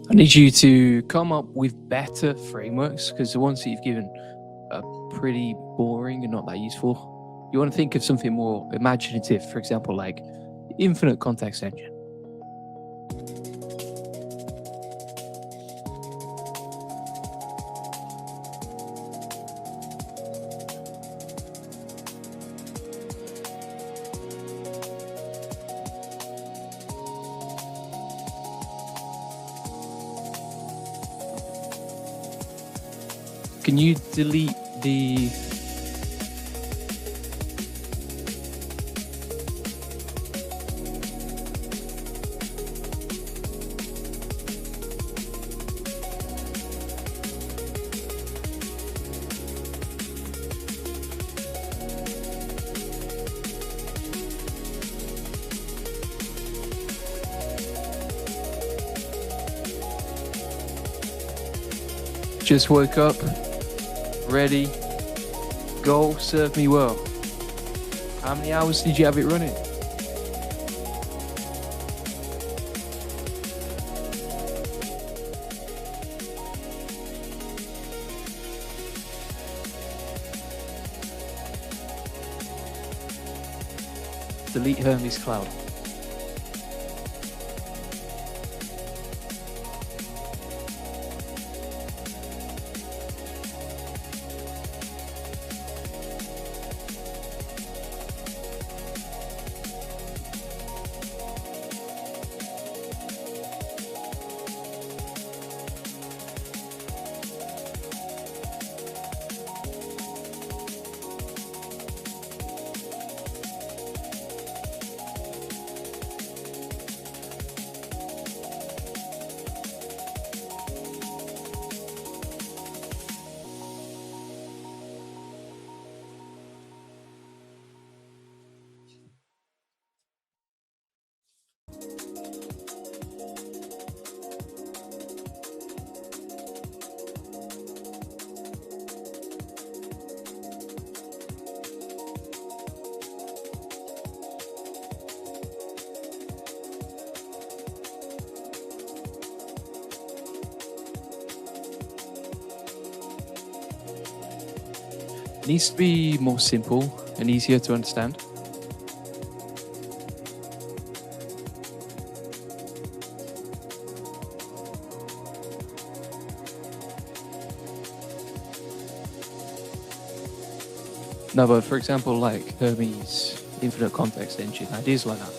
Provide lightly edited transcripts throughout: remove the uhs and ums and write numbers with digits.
I need you to come up with better frameworks, because the ones that you've given are pretty boring and not that useful. You want to think of something more imaginative, for example, like infinite context engine. Can you delete the... Just woke up, ready, go, serve me well. How many hours did you have it running? Delete Hermes Cloud. It needs to be more simple and easier to understand. No, but for example, like Hermes infinite context engine, ideas like that.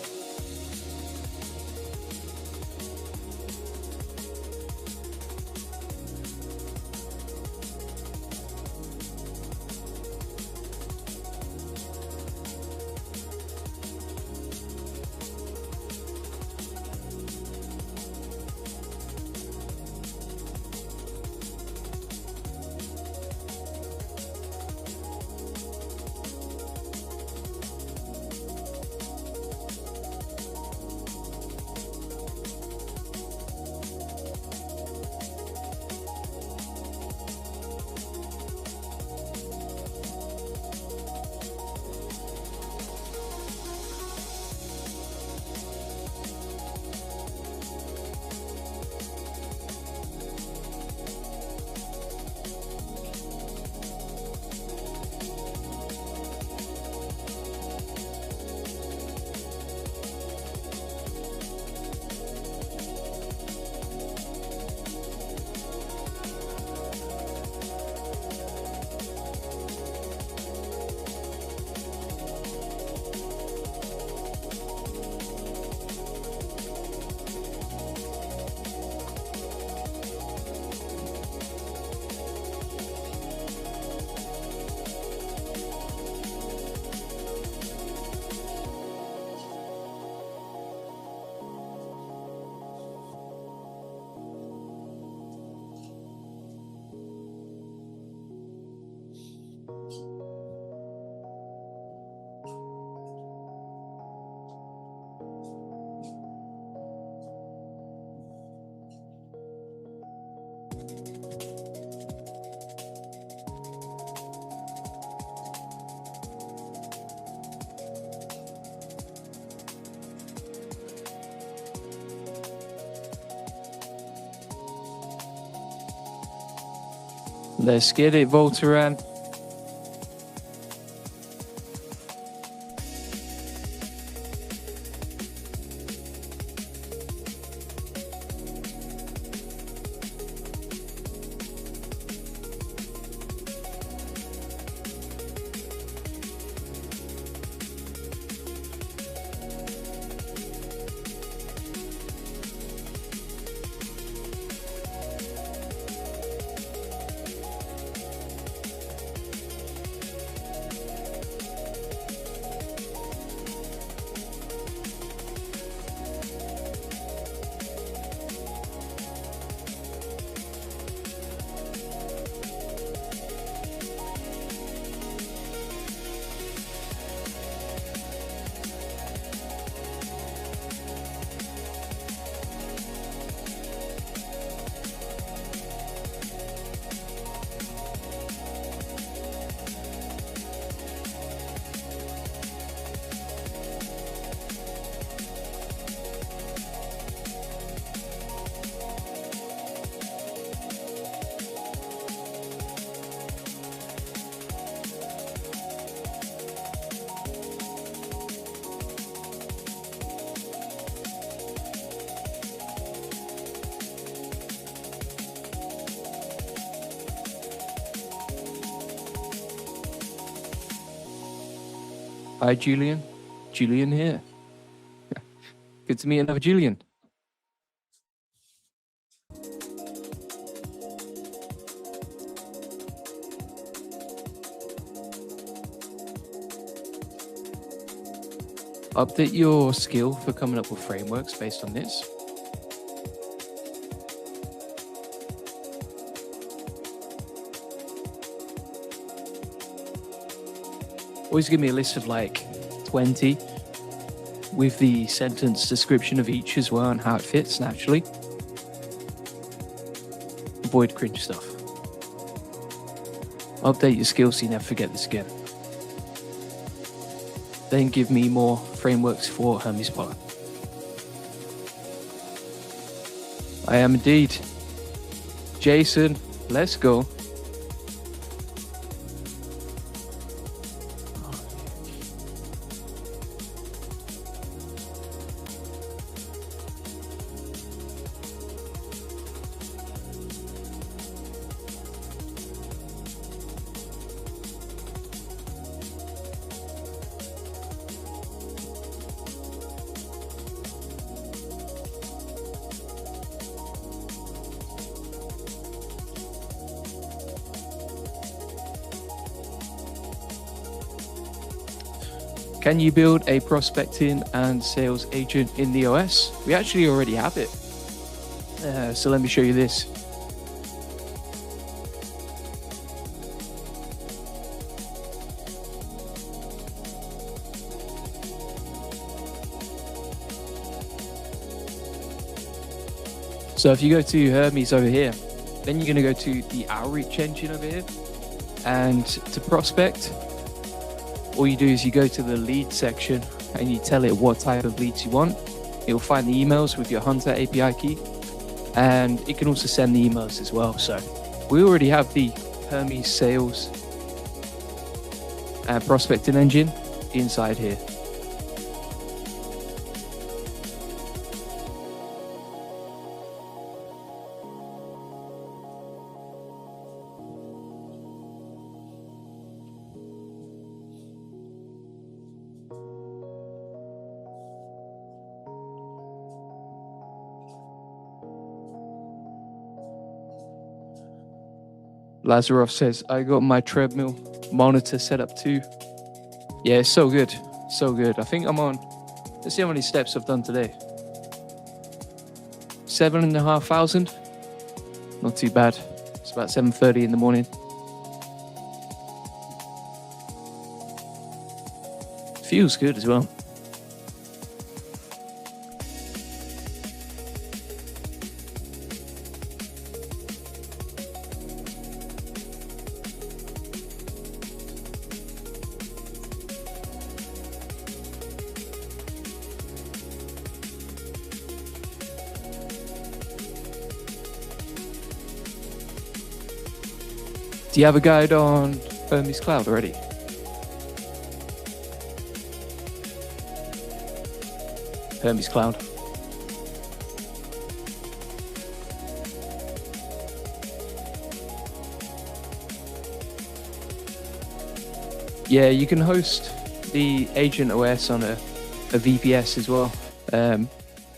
Let's get it, Voltaran. Hi, Julian. Julian here. Good to meet another Julian. Update your skill for coming up with frameworks based on this. Always give me a list of like 20 with the sentence description of each as well and how it fits naturally. Avoid cringe stuff. Update your skills so you never forget this again. Then give me more frameworks for Hermes Polar. I am indeed. Jason, let's go. Can you build a prospecting and sales agent in the OS? We actually already have it. So let me show you this. So if you go to Hermes over here, then you're going to go to the outreach engine over here, and to prospect, all you do is you go to the lead section and you tell it what type of leads you want. It will find the emails with your Hunter API key, and it can also send the emails as well. So we already have the Hermes sales and prospecting engine inside here. Lazarov says, I got my treadmill monitor set up too. Yeah, it's so good. So good. I think I'm on, let's see how many steps I've done today. 7,500. Not too bad. It's about 7:30 in the morning. Feels good as well. Do you have a guide on Hermes Cloud already? Hermes Cloud. Yeah, you can host the Agent OS on a VPS as well.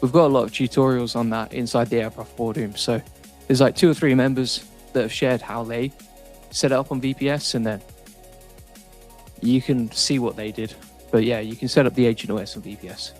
We've got a lot of tutorials on that inside the AI Profit Boardroom. So there's like 2 or 3 members that have shared how they set it up on VPS, and then you can see what they did. But yeah, you can set up the Agent OS on VPS.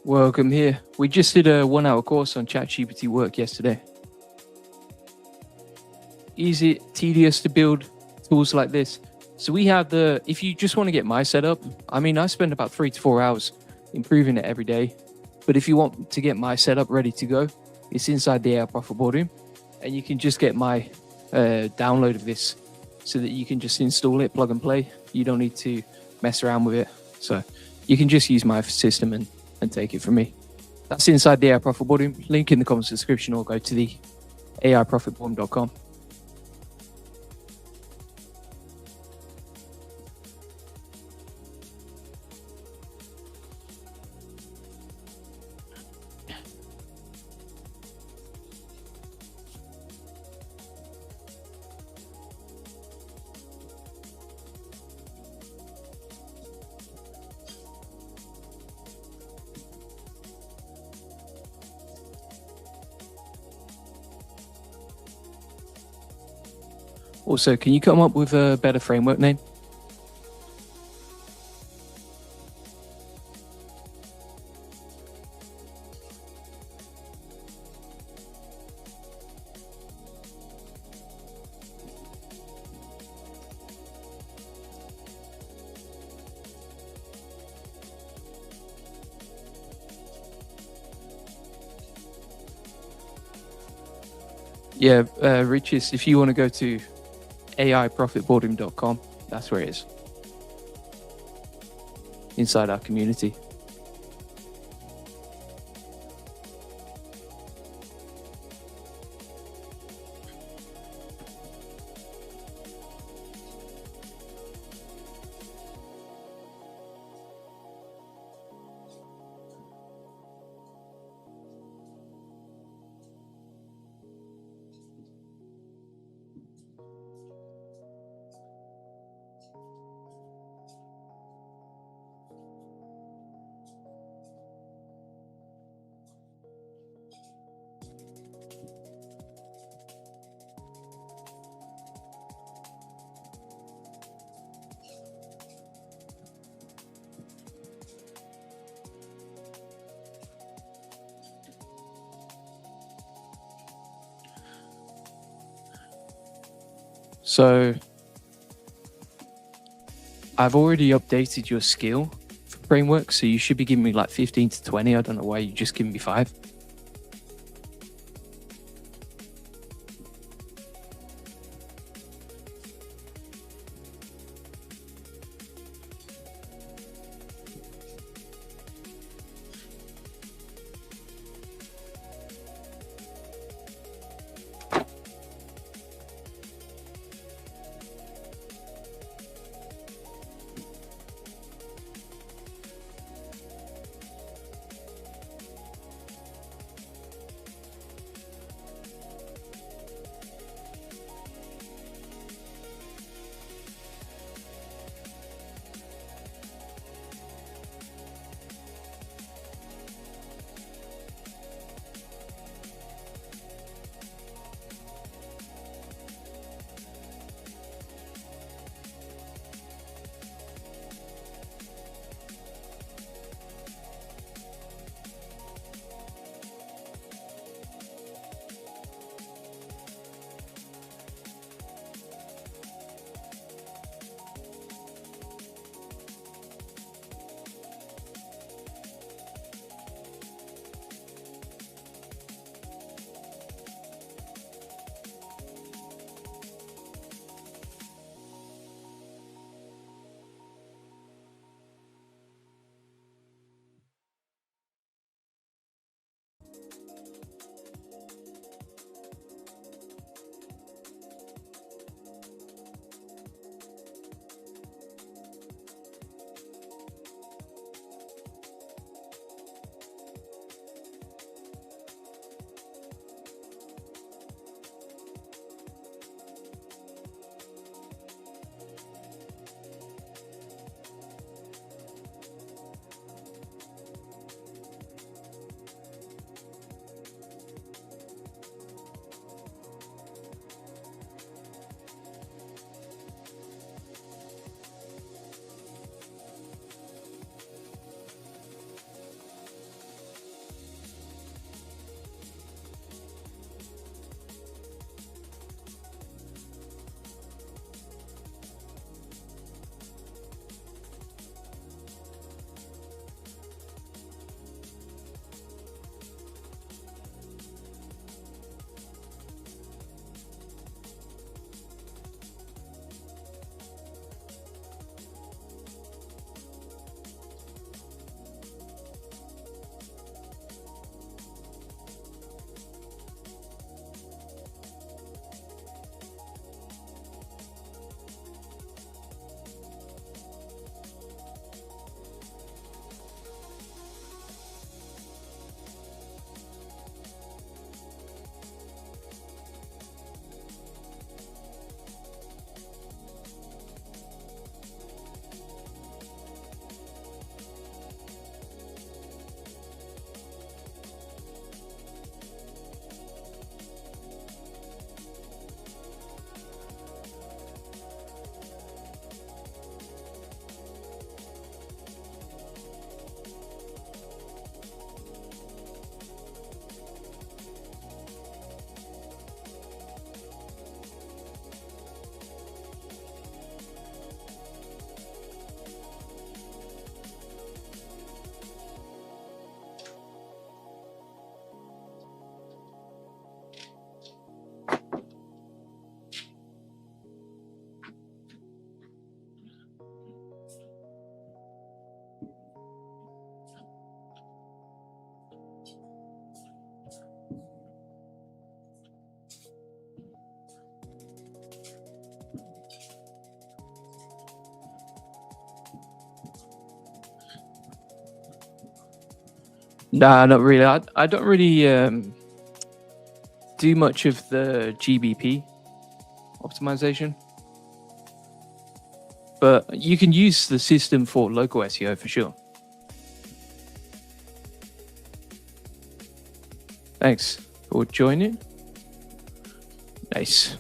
Welcome here. We just did a 1-hour course on ChatGPT work yesterday. Easy, tedious to build tools like this. So we have if you just want to get my setup, I mean, I spend about 3 to 4 hours improving it every day. But if you want to get my setup ready to go, it's inside the AI Profit Boardroom, and you can just get my download of this so that you can just install it, plug and play. You don't need to mess around with it. So you can just use my system and take it from me. That's inside the AI Profit Boardroom. Link in the comments description, or go to the aiprofitboardroom.com. Also, can you come up with a better framework name? Yeah, Riches, if you want to go to aiprofitboardroom.com, that's where it is. Inside our community. So I've already updated your skill framework, so you should be giving me like 15 to 20. I don't know why you just giving me 5. Nah, not really. I don't really do much of the GBP optimization, but you can use the system for local SEO for sure. Thanks for joining. Nice.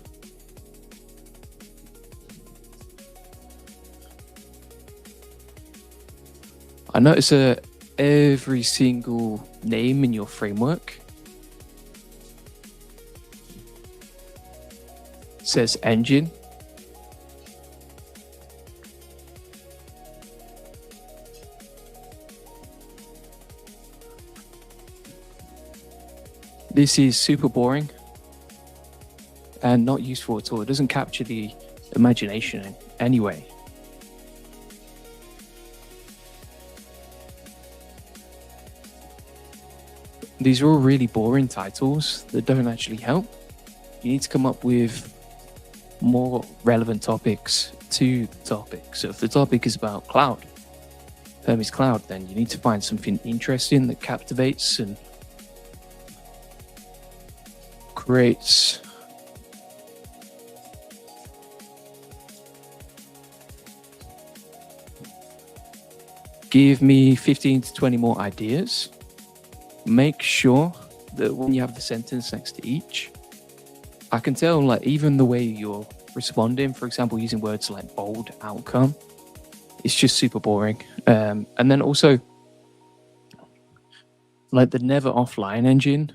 I notice every single name in your framework says engine. This is super boring and not useful at all. It doesn't capture the imagination in any way. These are all really boring titles that don't actually help. You need to come up with more relevant topics to the topic. So if the topic is about cloud, Hermes Cloud, then you need to find something interesting that captivates and creates give me 15 to 20 more ideas. Make sure that when you have the sentence next to each, I can tell, like, even the way you're responding, for example, using words like bold, outcome, it's just super boring. And then also, like the never offline engine,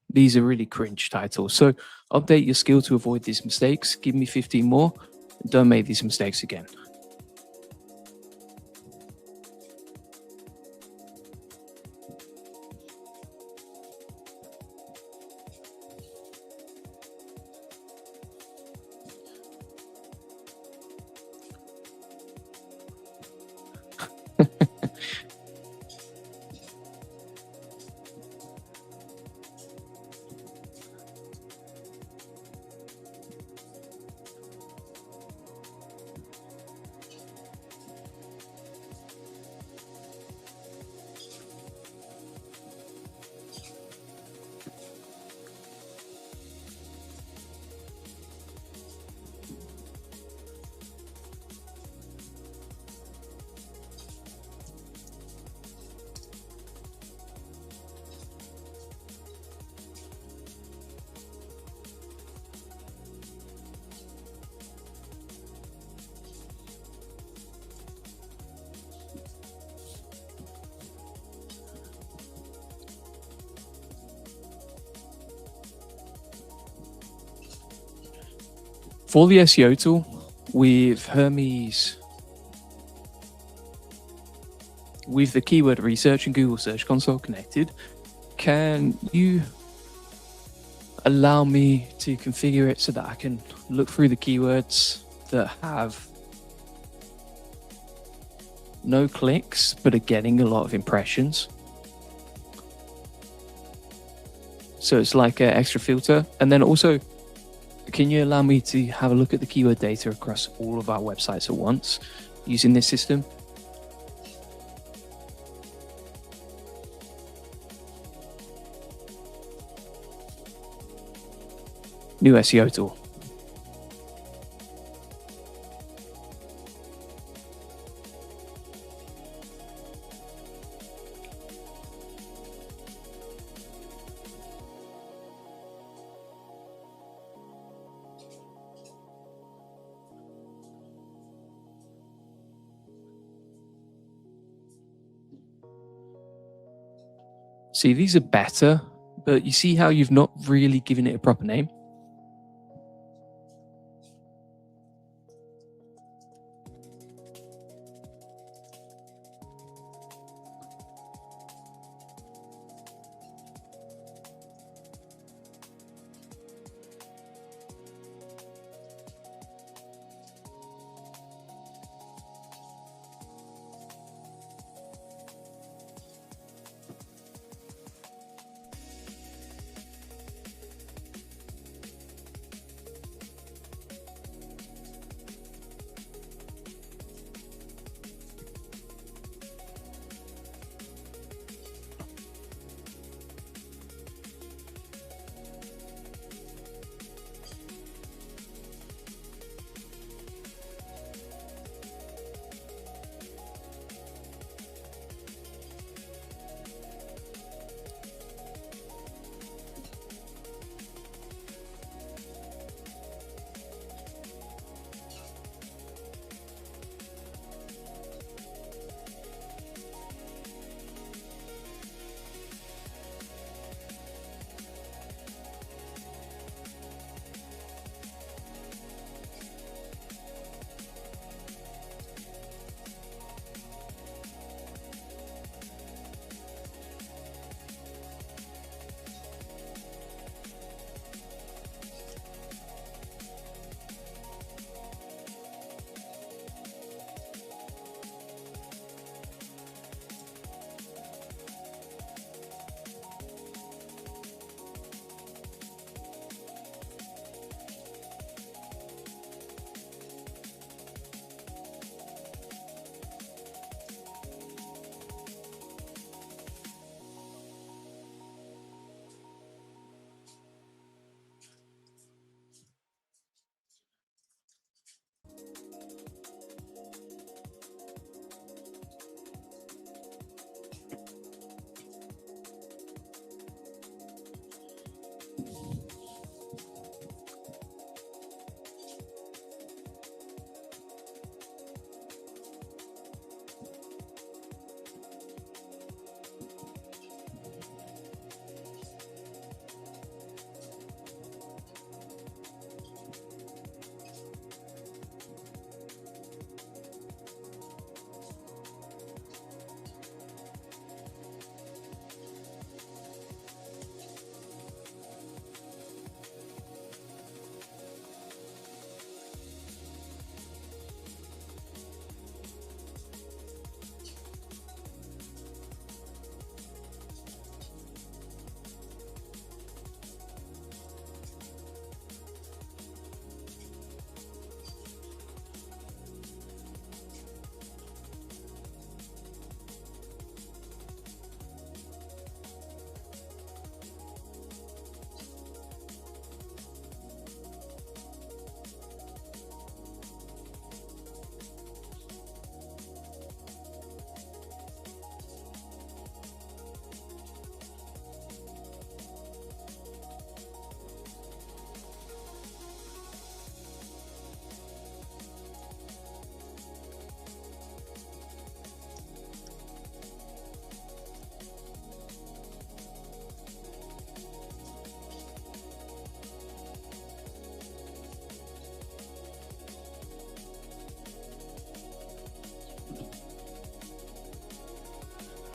these are really cringe titles. So update your skill to avoid these mistakes. Give me 15 more. Don't make these mistakes again. For the SEO tool with Hermes, with the keyword research and Google Search Console connected, can you allow me to configure it so that I can look through the keywords that have no clicks but are getting a lot of impressions? So it's like an extra filter. And then also, can you allow me to have a look at the keyword data across all of our websites at once using this system? New SEO tool. See, these are better, but you see how you've not really given it a proper name?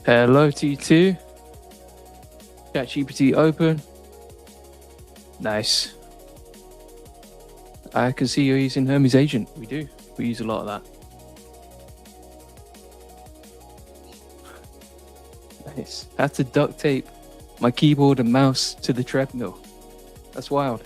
Hello to you too. ChatGPT open. Nice. I can see you're using Hermes Agent. We do. We use a lot of that. Nice. I had to duct tape my keyboard and mouse to the treadmill. That's wild.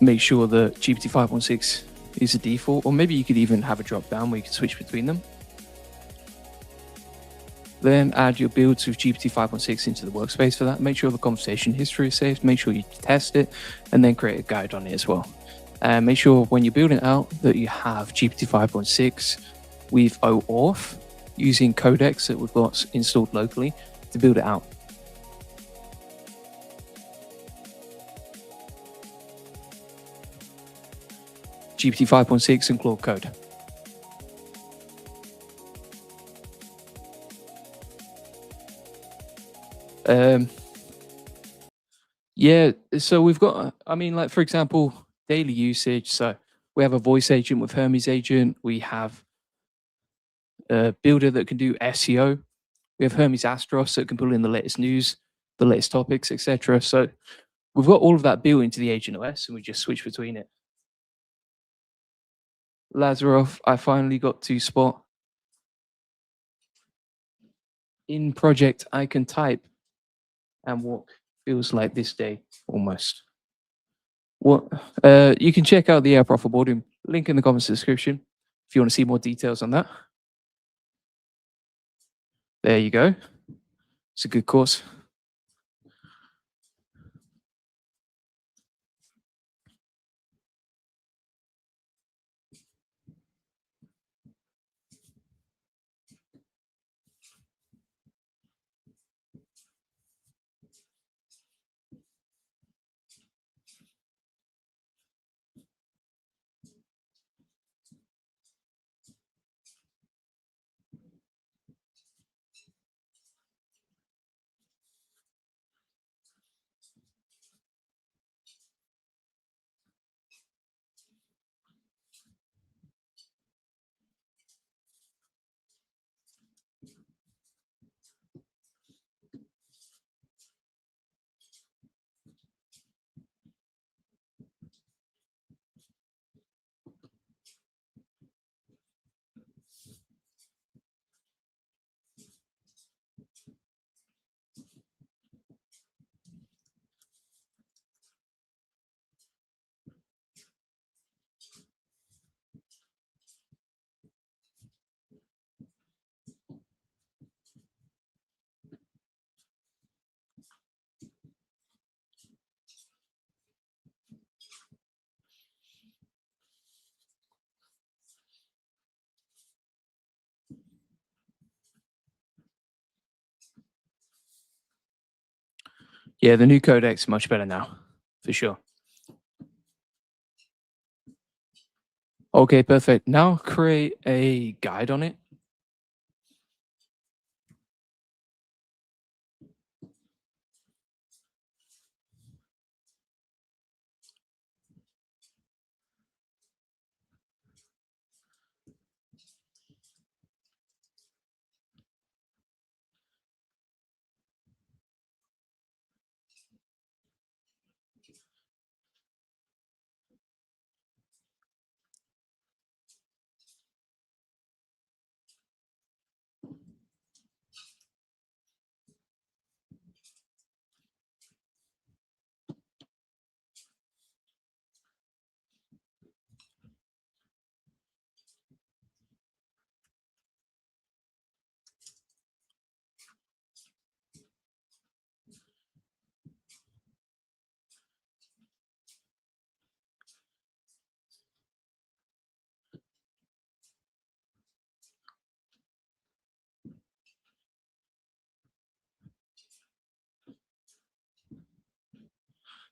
Make sure the GPT 5.6 is a default, or maybe you could even have a drop down where you can switch between them. Then add your builds with GPT 5.6 into the workspace for that. Make sure the conversation history is saved. Make sure you test it, and then create a guide on it as well. And make sure when you're building it out that you have GPT 5.6 with OAuth using codecs that we've got installed locally to build it out. GPT 5.6 and Claude Code. Yeah, so we've got, I mean, like for example, daily usage. So we have a voice agent with Hermes Agent. We have a builder that can do SEO. We have Hermes Astros that can pull in the latest news, the latest topics, etc. So we've got all of that built into the Agent OS, and we just switch between it. Lazarov, I finally got to spot. In project, I can type and walk. Feels like this day almost. What? You can check out the Profit Boardroom link in the comments description if you want to see more details on that. There you go. It's a good course. Yeah, the new codex is much better now, for sure. Okay, perfect. Now create a guide on it.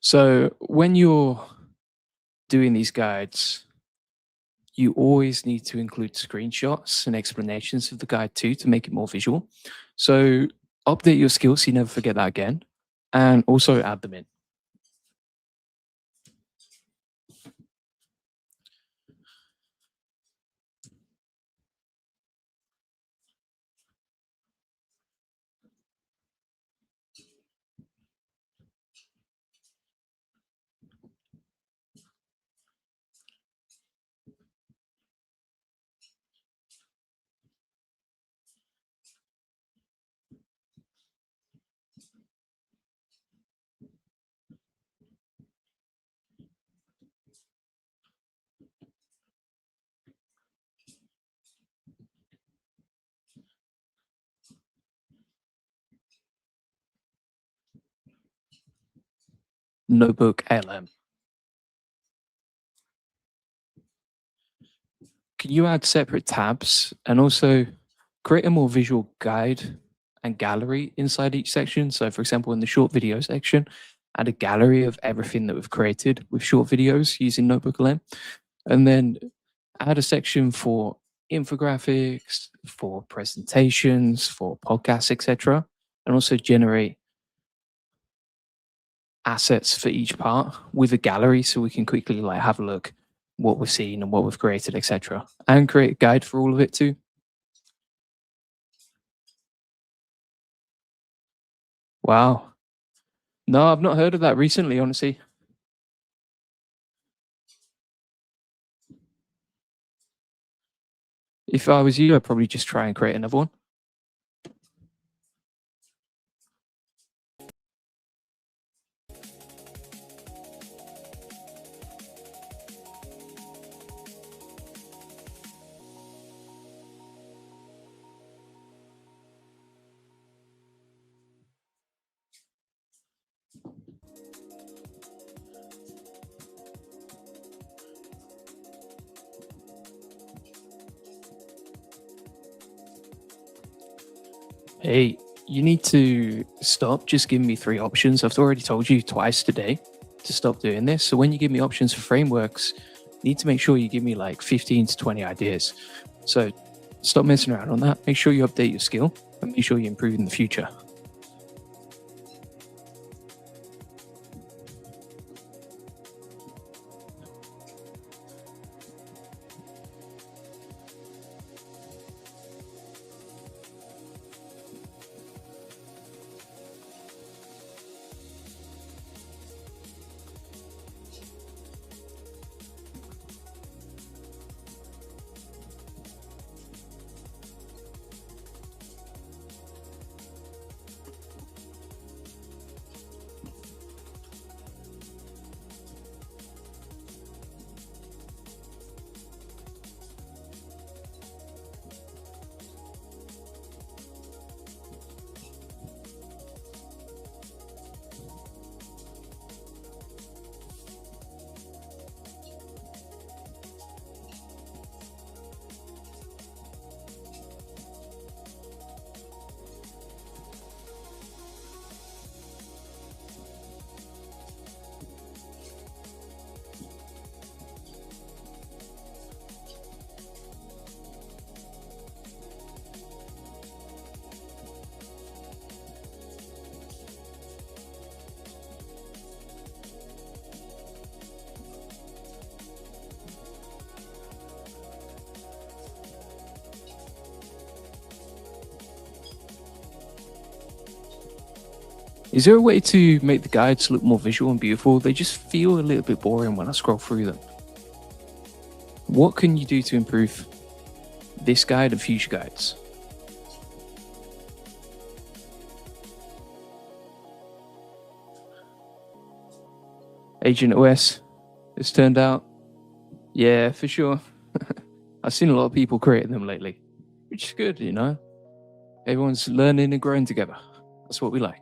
So when you're doing these guides, you always need to include screenshots and explanations of the guide too to make it more visual. So update your skills so you never forget that again, and also add them in. Notebook LM. Can you add separate tabs and also create a more visual guide and gallery inside each section? So, for example, in the short video section, add a gallery of everything that we've created with short videos using Notebook LM, and then add a section for infographics, for presentations, for podcasts, etc., and also generate assets for each part with a gallery so we can quickly like have a look what we've seen and what we've created, etc., and create a guide for all of it too. Wow. No, I've not heard of that recently, honestly. If I was you, I'd probably just try and create another one. Hey, you need to stop just giving me 3 options. I've already told you twice today to stop doing this. So when you give me options for frameworks, you need to make sure you give me like 15 to 20 ideas. So stop messing around on that. Make sure you update your skill and make sure you improve in the future. Is there a way to make the guides look more visual and beautiful? They just feel a little bit boring when I scroll through them. What can you do to improve this guide and future guides? Agent OS, it's turned out. Yeah, for sure. I've seen a lot of people creating them lately, which is good, you know? Everyone's learning and growing together. That's what we like.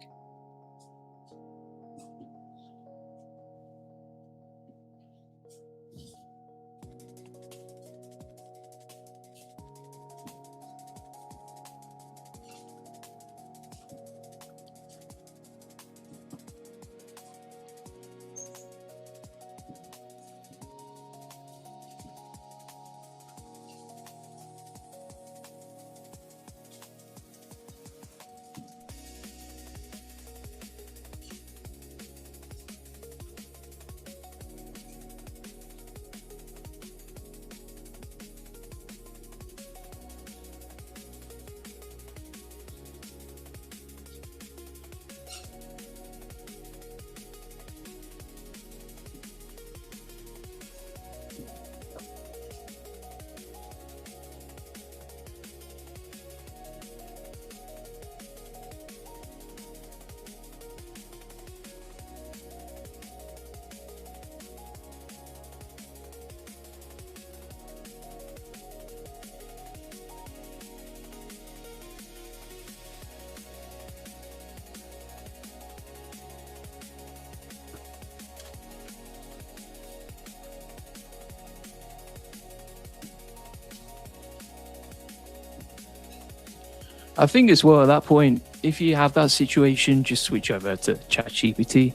I think as well at that point, if you have that situation, just switch over to ChatGPT.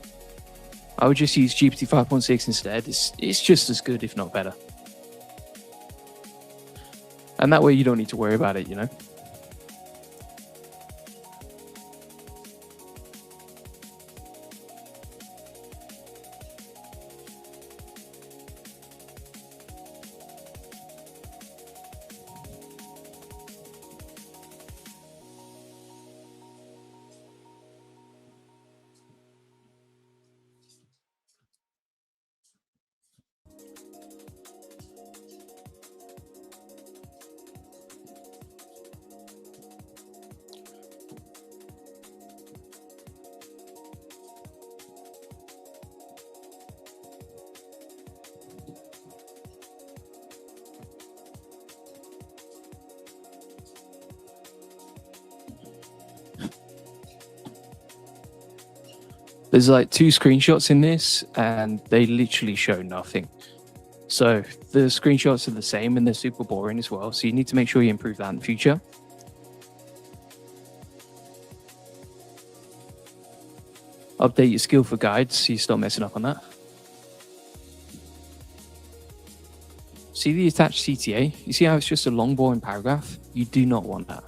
I would just use GPT 5.6 instead. It's just as good, if not better. And that way you don't need to worry about it, you know? There's like 2 screenshots in this and they literally show nothing. So the screenshots are the same and they're super boring as well. So you need to make sure you improve that in the future. Update your skill for guides so you stop messing up on that. See the attached CTA? You see how it's just a long boring paragraph? You do not want that.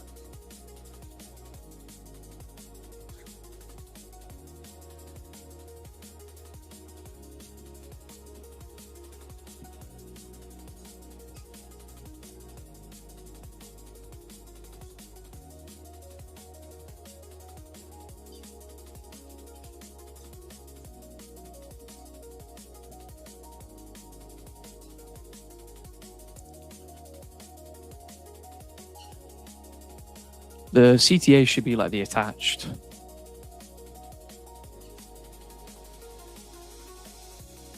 The CTA should be like the attached.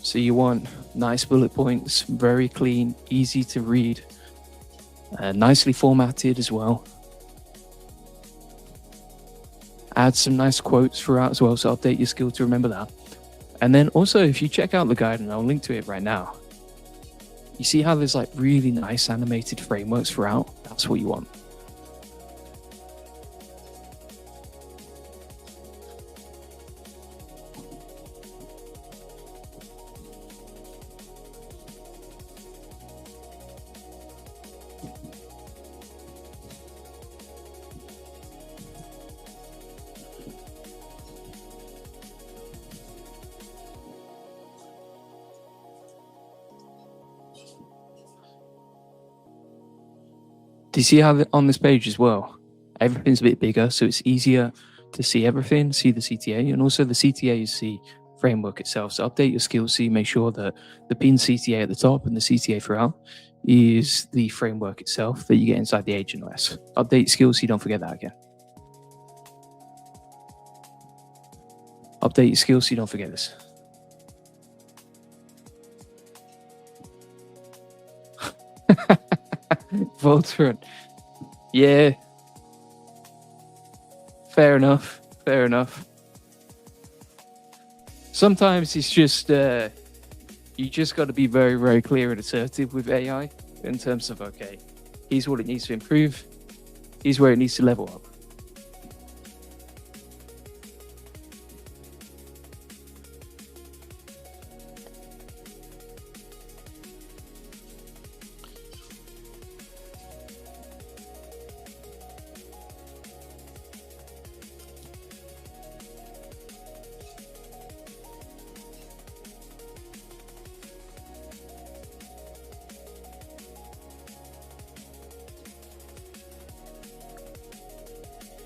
So you want nice bullet points, very clean, easy to read, nicely formatted as well. Add some nice quotes throughout as well, so update your skill to remember that. And then also, if you check out the guide, and I'll link to it right now, you see how there's like really nice animated frameworks throughout? That's what you want. Do you see how on this page as well, everything's a bit bigger, so it's easier to see everything, see the CTA, and also the CTA is the framework itself. So update your skills so you make sure that the pin CTA at the top and the CTA throughout is the framework itself that you get inside the agent OS. Update skills so you don't forget that again. Update your skills so you don't forget this. Voltron. Yeah. Fair enough. Fair enough. Sometimes it's just, you just got to be very, very clear and assertive with AI in terms of, okay, here's what it needs to improve. Here's where it needs to level up.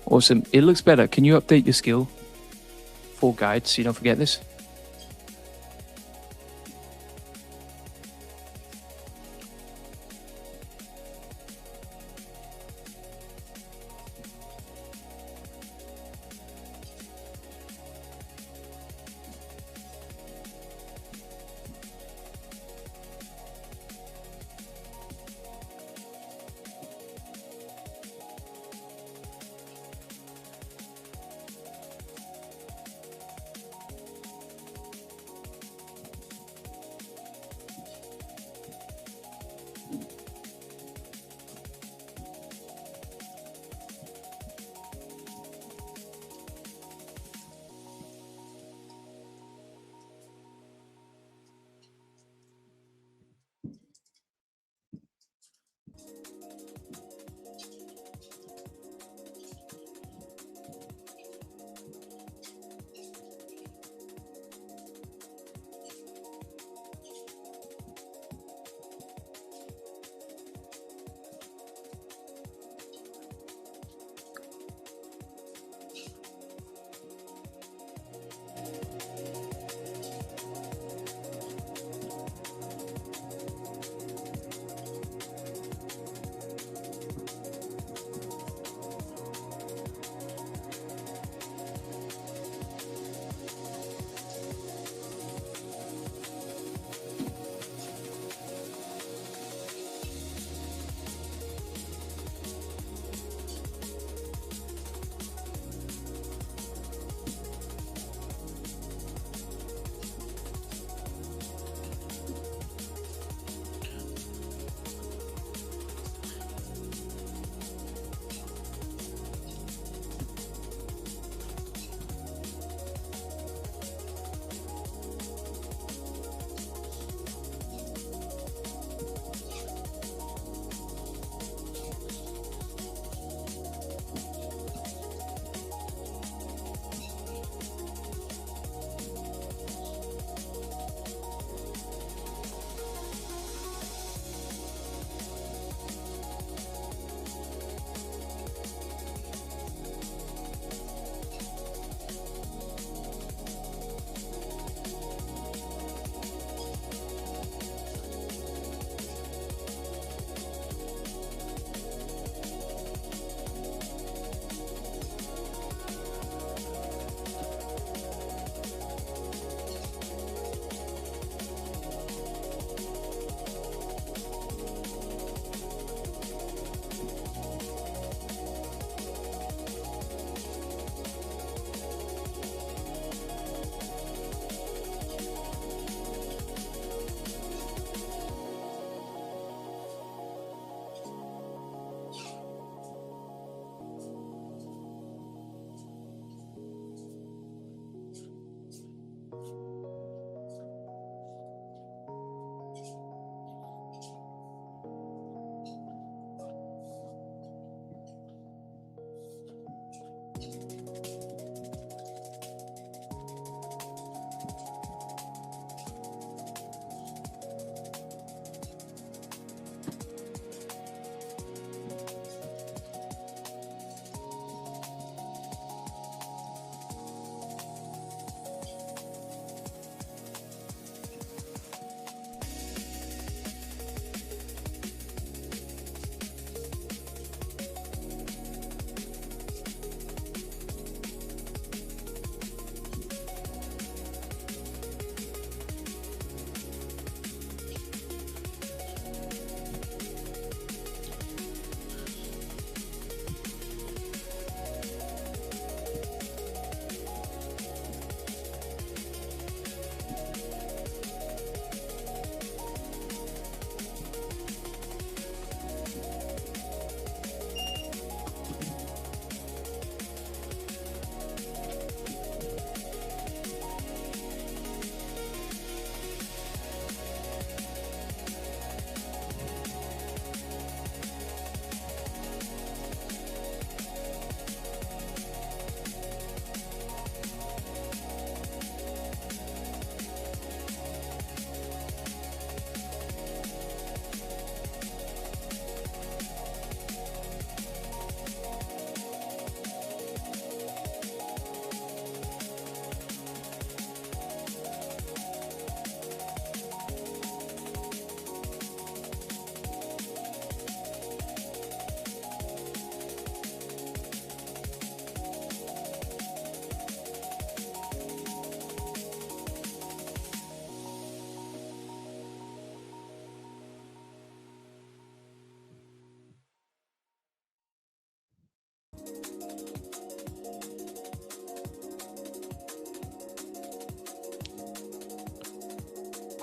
Awesome. It looks better. Can you update your skill for guides so you don't forget this?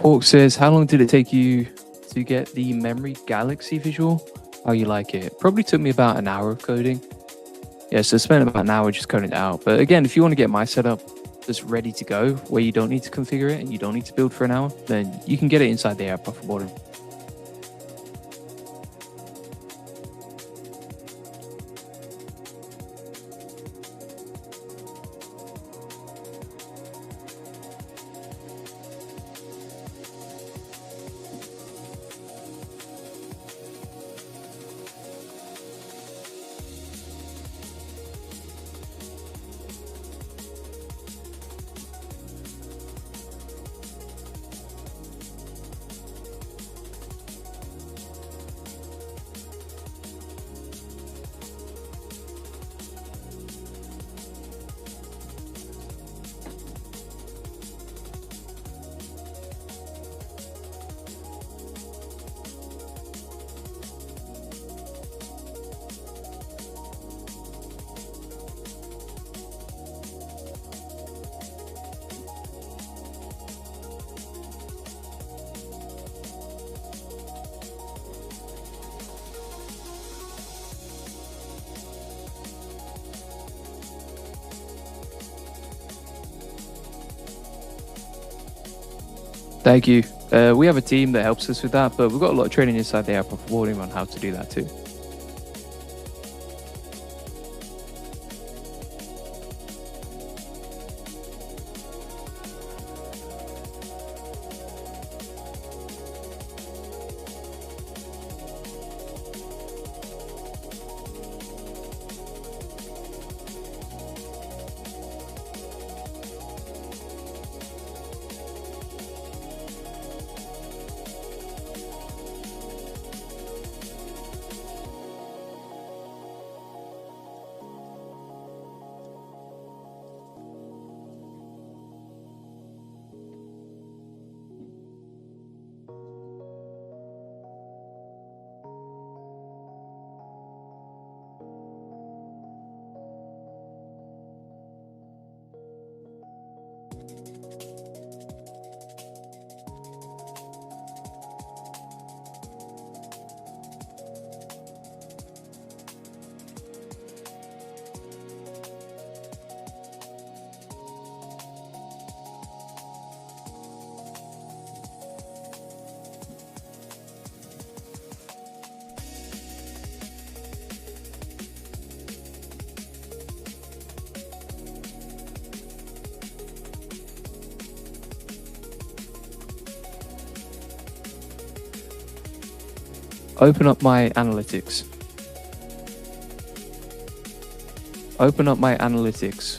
Hawk says, how long did it take you to get the memory galaxy visual? How you like it? Probably took me about an hour of coding. Yeah, so I spent about an hour just coding it out. But again, if you want to get my setup just ready to go, where you don't need to configure it and you don't need to build for an hour, then you can get it inside the app offboarding. Thank you. We have a team that helps us with that, but we've got a lot of training inside the app offboarding on how to do that too. Open up my analytics. Open up my analytics.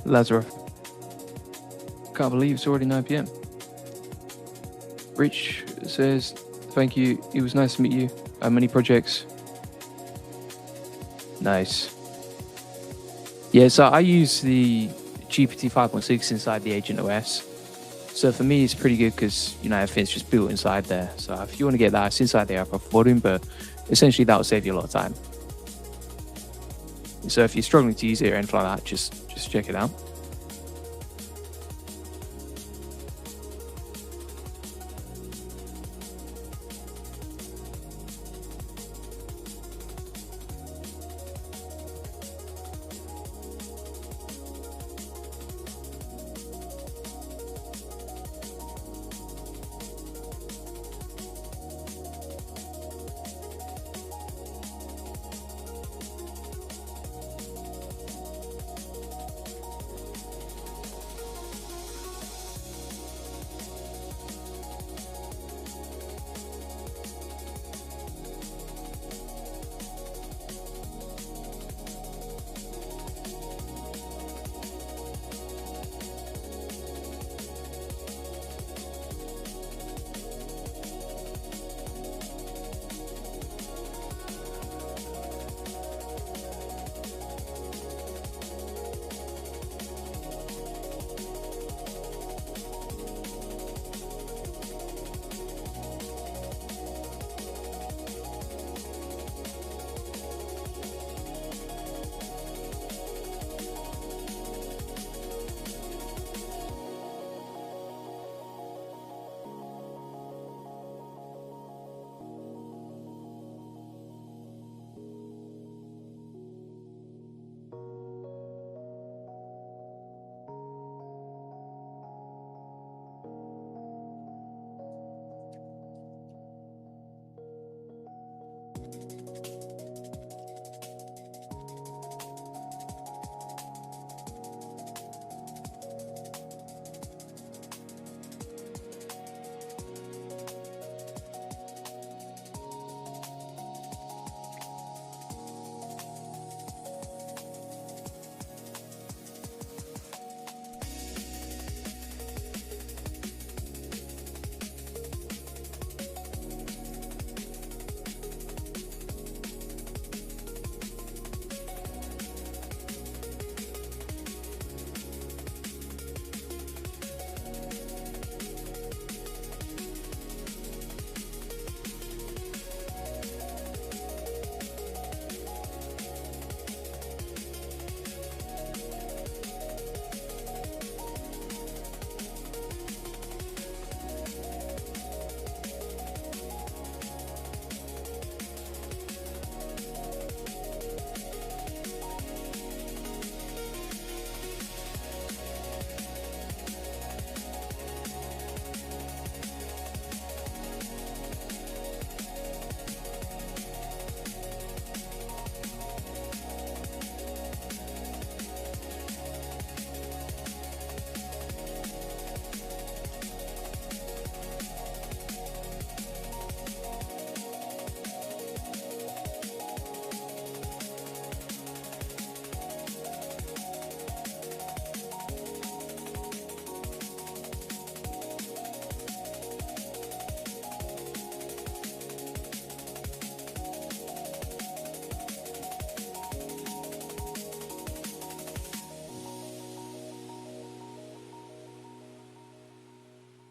Lazarus. Can't believe it's already 9 p.m. Rich says, thank you. It was nice to meet you. How many projects? Nice. Yeah, so I use the GPT 5.6 inside the Agent OS. So for me, it's pretty good because, everything's just built inside there. So if you want to get that, it's inside the app offboarding, but essentially that will save you a lot of time. So if you're struggling to use it or anything like that, just check it out.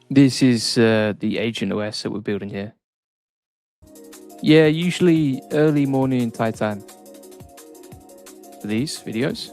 This is the Agent OS that we're building here. Yeah, usually early morning Thai time for these videos.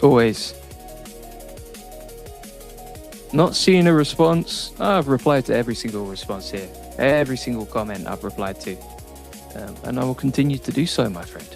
Always. Not seeing a response. I've replied to every single response here. Every single comment I've replied to. And I will continue to do so, my friend.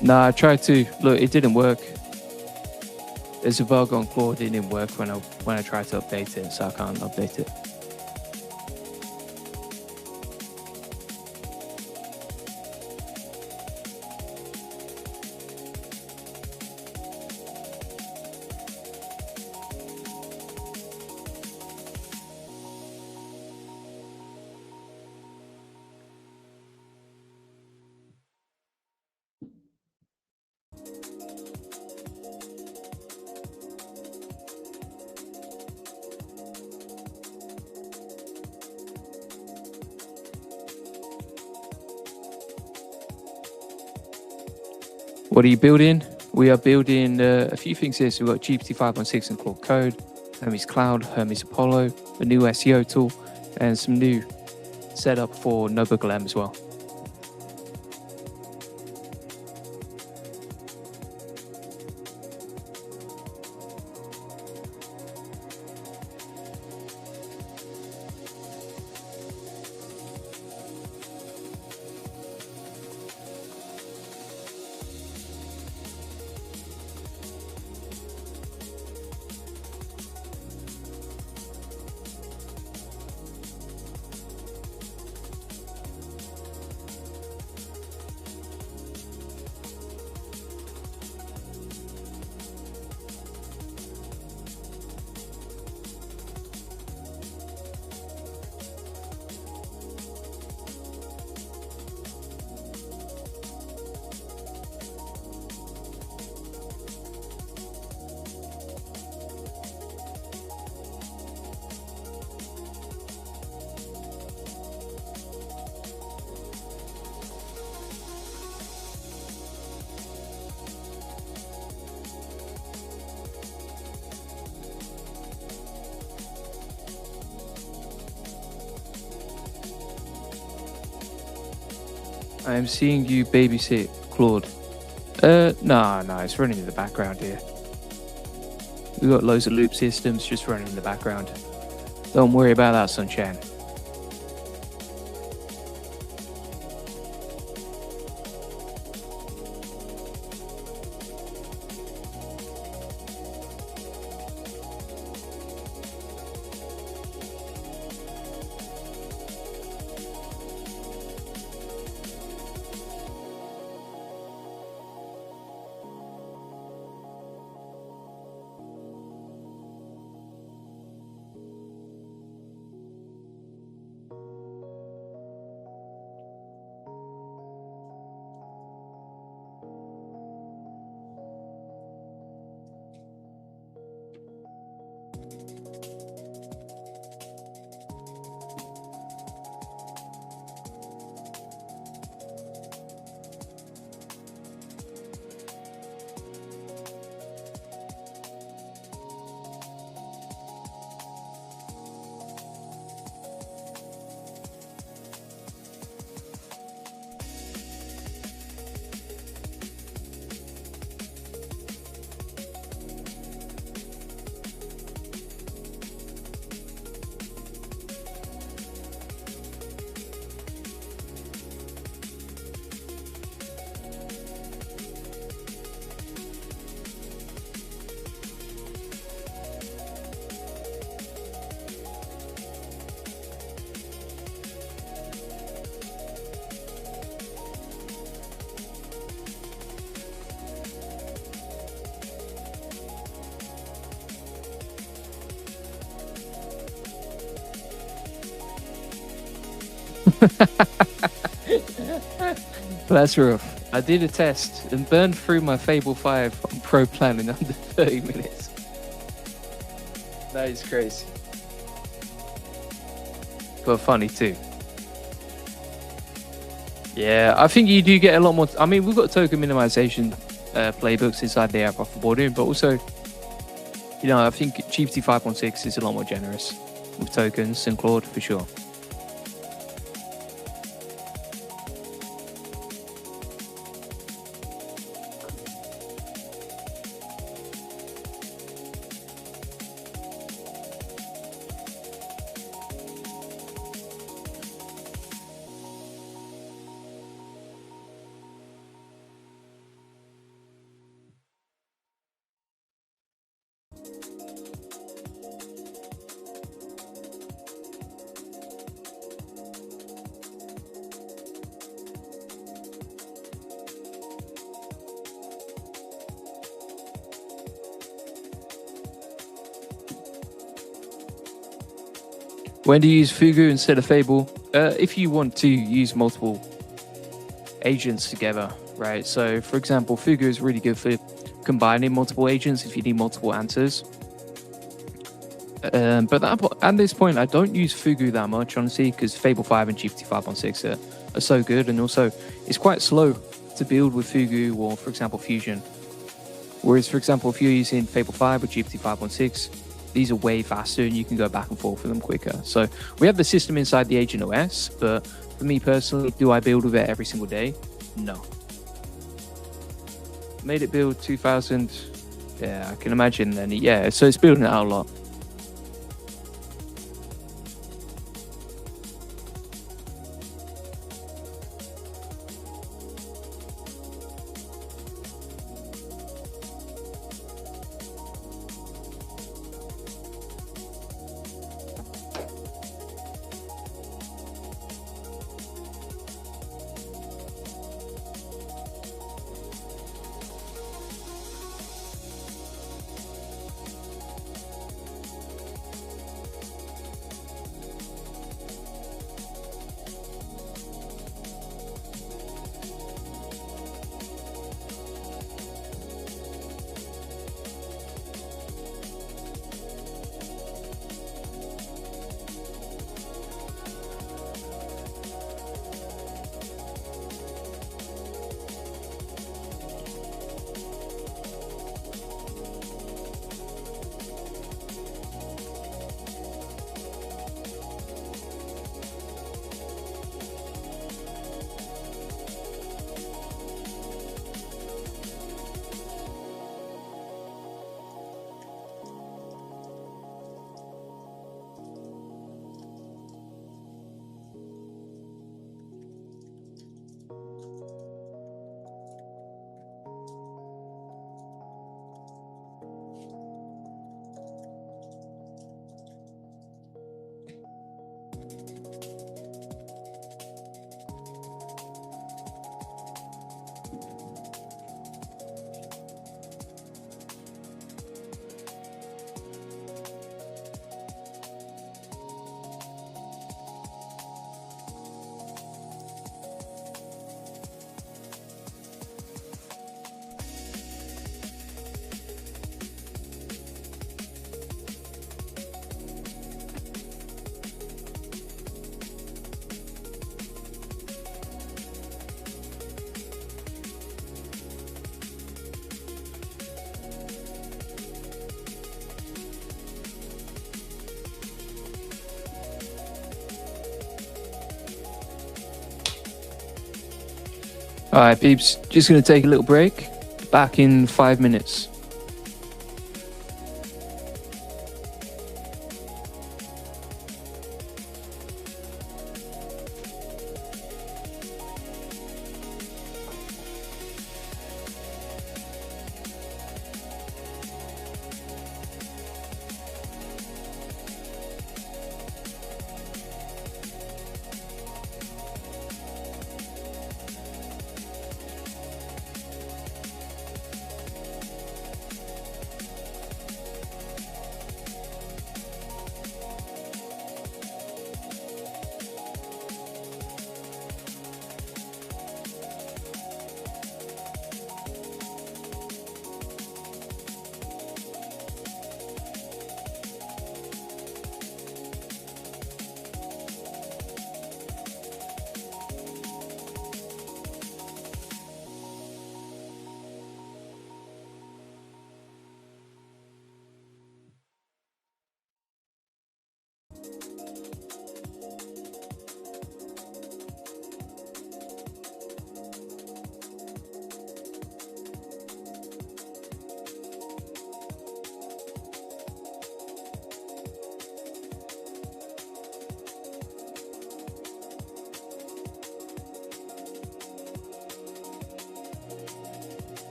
No, I tried to look. It didn't work. There's a bug on Claude. It didn't work when I tried to update it, so I can't update it. What are you building? We are building a few things here. So we've got GPT 5.6 and Claude Code, Hermes Cloud, Hermes Apollo, a new SEO tool, and some new setup for Notebook LM as well. I am seeing you babysit Claude. No, it's running in the background here. We've got loads of loop systems just running in the background. Don't worry about that, Sunshine. That's rough. I did a test and burned through my Fable 5 on Pro Plan in under 30 minutes. That is crazy. But funny too. Yeah, I think you do get a lot more. I mean, we've got token minimization playbooks inside the app off the boarding, but also, you know, I think GPT 5.6 is a lot more generous with tokens than Claude for sure. When do you use Fugu instead of Fable? If you want to use multiple agents together, right? So, for example, Fugu is really good for combining multiple agents if you need multiple answers. But at this point, I don't use Fugu that much, honestly, because Fable 5 and GPT 5.6 are so good, and also it's quite slow to build with Fugu or, for example, Fusion. Whereas, for example, if you're using Fable 5 or GPT 5.6, these are way faster and you can go back and forth with them quicker. So we have the system inside the Agent OS, but for me personally, do I build with it every single day? No. Made it build 2000. Yeah, I can imagine then. Yeah, so it's building it out a lot. All right, peeps, just going to take a little break. Back in 5 minutes.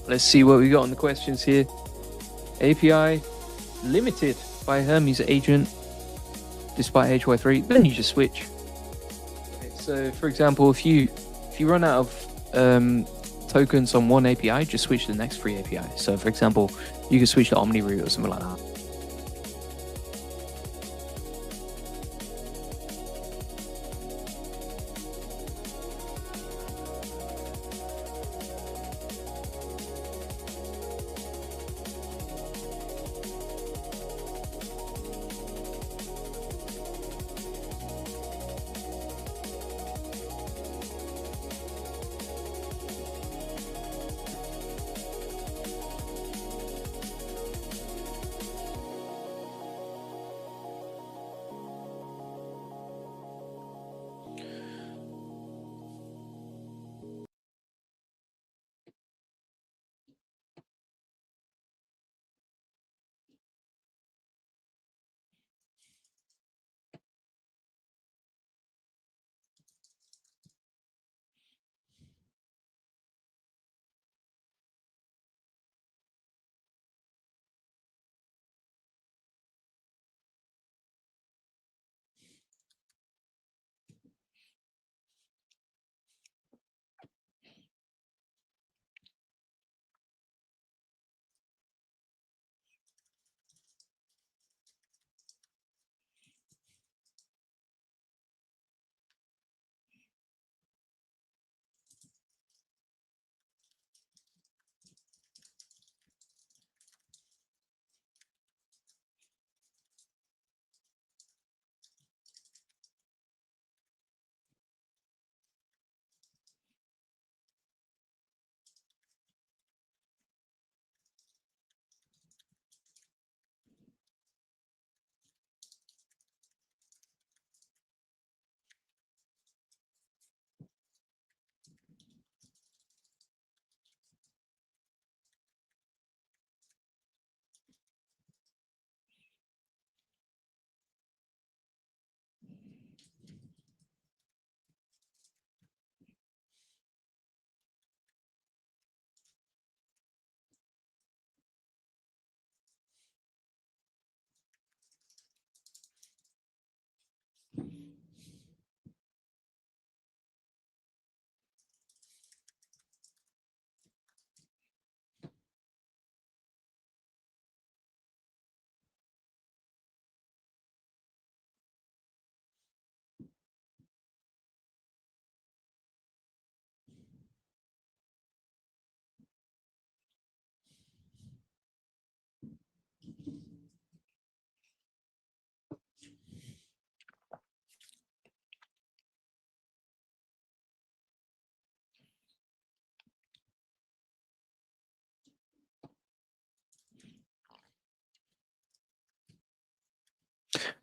Let's see what we got on the questions here. API limited by Hermes agent despite HY3, then you just switch. Okay, so for example, if you run out of tokens on one API, just switch to the next free API. So for example, you can switch to OmniRoot or something like that.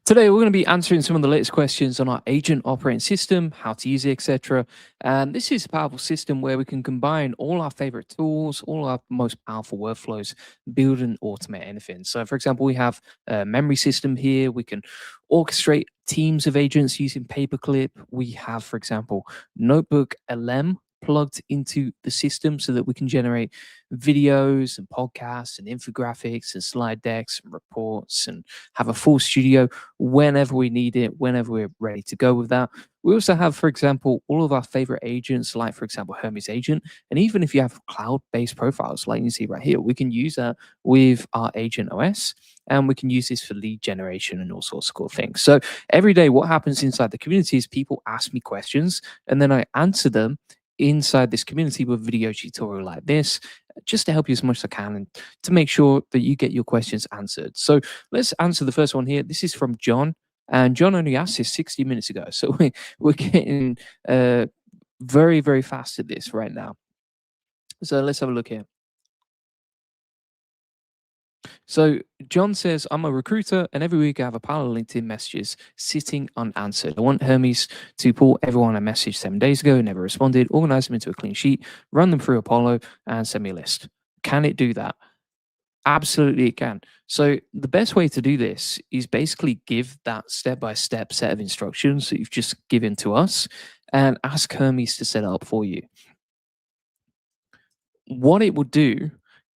Today, we're going to be answering some of the latest questions on our agent operating system, how to use it, etc. And this is a powerful system where we can combine all our favorite tools, all our most powerful workflows, build and automate anything. So, for example, we have a memory system here. We can orchestrate teams of agents using Paperclip. We have, for example, Notebook LM plugged into the system so that we can generate videos and podcasts and infographics and slide decks and reports and have a full studio whenever we need it, whenever we're ready to go with that. We also have, for example, all of our favorite agents, like, for example, Hermes Agent. And even if you have cloud based profiles, like you see right here, we can use that with our Agent OS. And we can use this for lead generation and all sorts of cool things. So every day, what happens inside the community is people ask me questions and then I answer them inside this community with a video tutorial like this, just to help you as much as I can and to make sure that you get your questions answered. So let's answer the first one here. This is from John, and John only asked this 60 minutes ago. So we're getting very, very fast at this right now. So let's have a look here. So John says, I'm a recruiter, and every week I have a pile of LinkedIn messages sitting unanswered. I want Hermes to pull everyone I messaged 7 days ago, never responded, organize them into a clean sheet, run them through Apollo, and send me a list. Can it do that? Absolutely, it can. So the best way to do this is basically give that step-by-step set of instructions that you've just given to us and ask Hermes to set it up for you. What it will do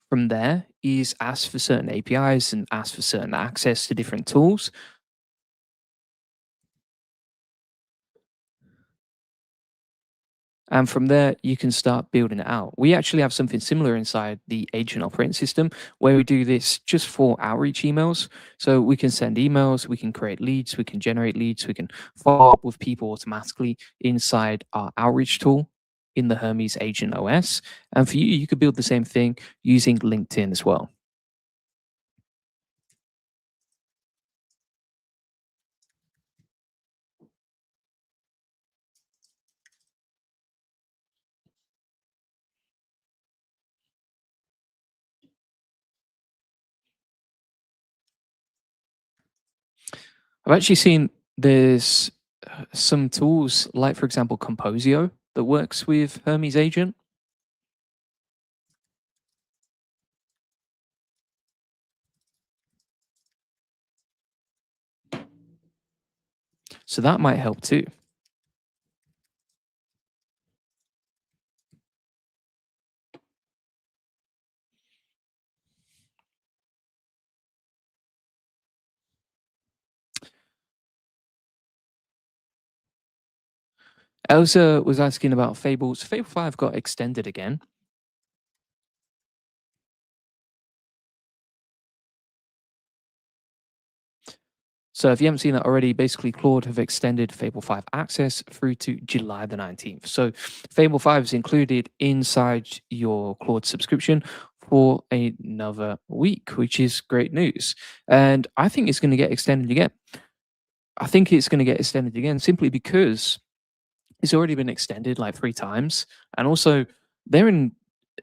from there is ask for certain APIs and ask for certain access to different tools. And from there, you can start building it out. We actually have something similar inside the agent operating system where we do this just for outreach emails. So we can send emails, we can create leads, we can generate leads, we can follow up with people automatically inside our outreach tool in the Hermes Agent OS. And for you, you could build the same thing using LinkedIn as well. I've actually seen there's some tools like, for example, Composio that works with Hermes Agent. So that might help too. Elsa was asking about Fables. Fable 5 got extended again. So if you haven't seen that already, basically Claude have extended Fable 5 access through to July the 19th. So Fable 5 is included inside your Claude subscription for another week, which is great news. And I think it's going to get extended again. I think it's going to get extended again simply because it's already been extended like 3 times. And also, they're in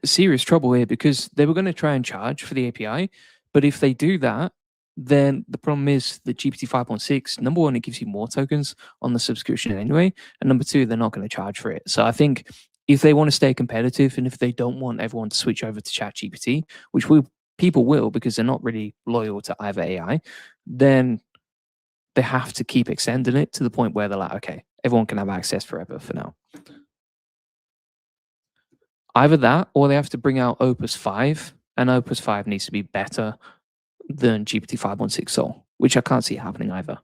serious trouble here because they were going to try and charge for the API. But if they do that, then the problem is that GPT 5.6, number one, it gives you more tokens on the subscription anyway. And number two, they're not going to charge for it. So I think if they want to stay competitive and if they don't want everyone to switch over to ChatGPT, which people will because they're not really loyal to either AI, then they have to keep extending it to the point where they're like, okay, everyone can have access forever for now. Either that or they have to bring out Opus 5, and Opus 5 needs to be better than GPT 5.6 Soul, which I can't see happening either.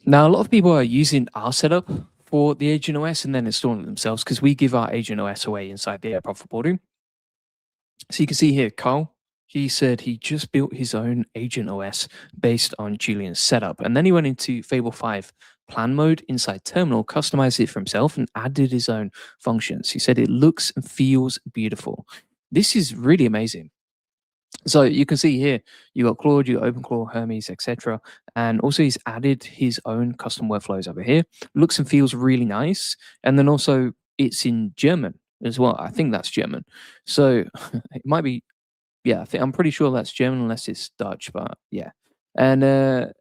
Now, a lot of people are using our setup for the Agent OS and then installing it themselves because we give our Agent OS away inside the Profit Boardroom. So you can see here, Carl, he said he just built his own Agent OS based on Julian's setup. And then he went into Fable 5 plan mode inside terminal, customized it for himself, and added his own functions. He said it looks and feels beautiful. This is really amazing. So you can see here, you got Claude, you got OpenClaw, Hermes, etc. And also he's added his own custom workflows over here. Looks and feels really nice. And then also it's in German as well. I think that's German. So it might be, yeah, I'm pretty sure that's German unless it's Dutch, but yeah. And that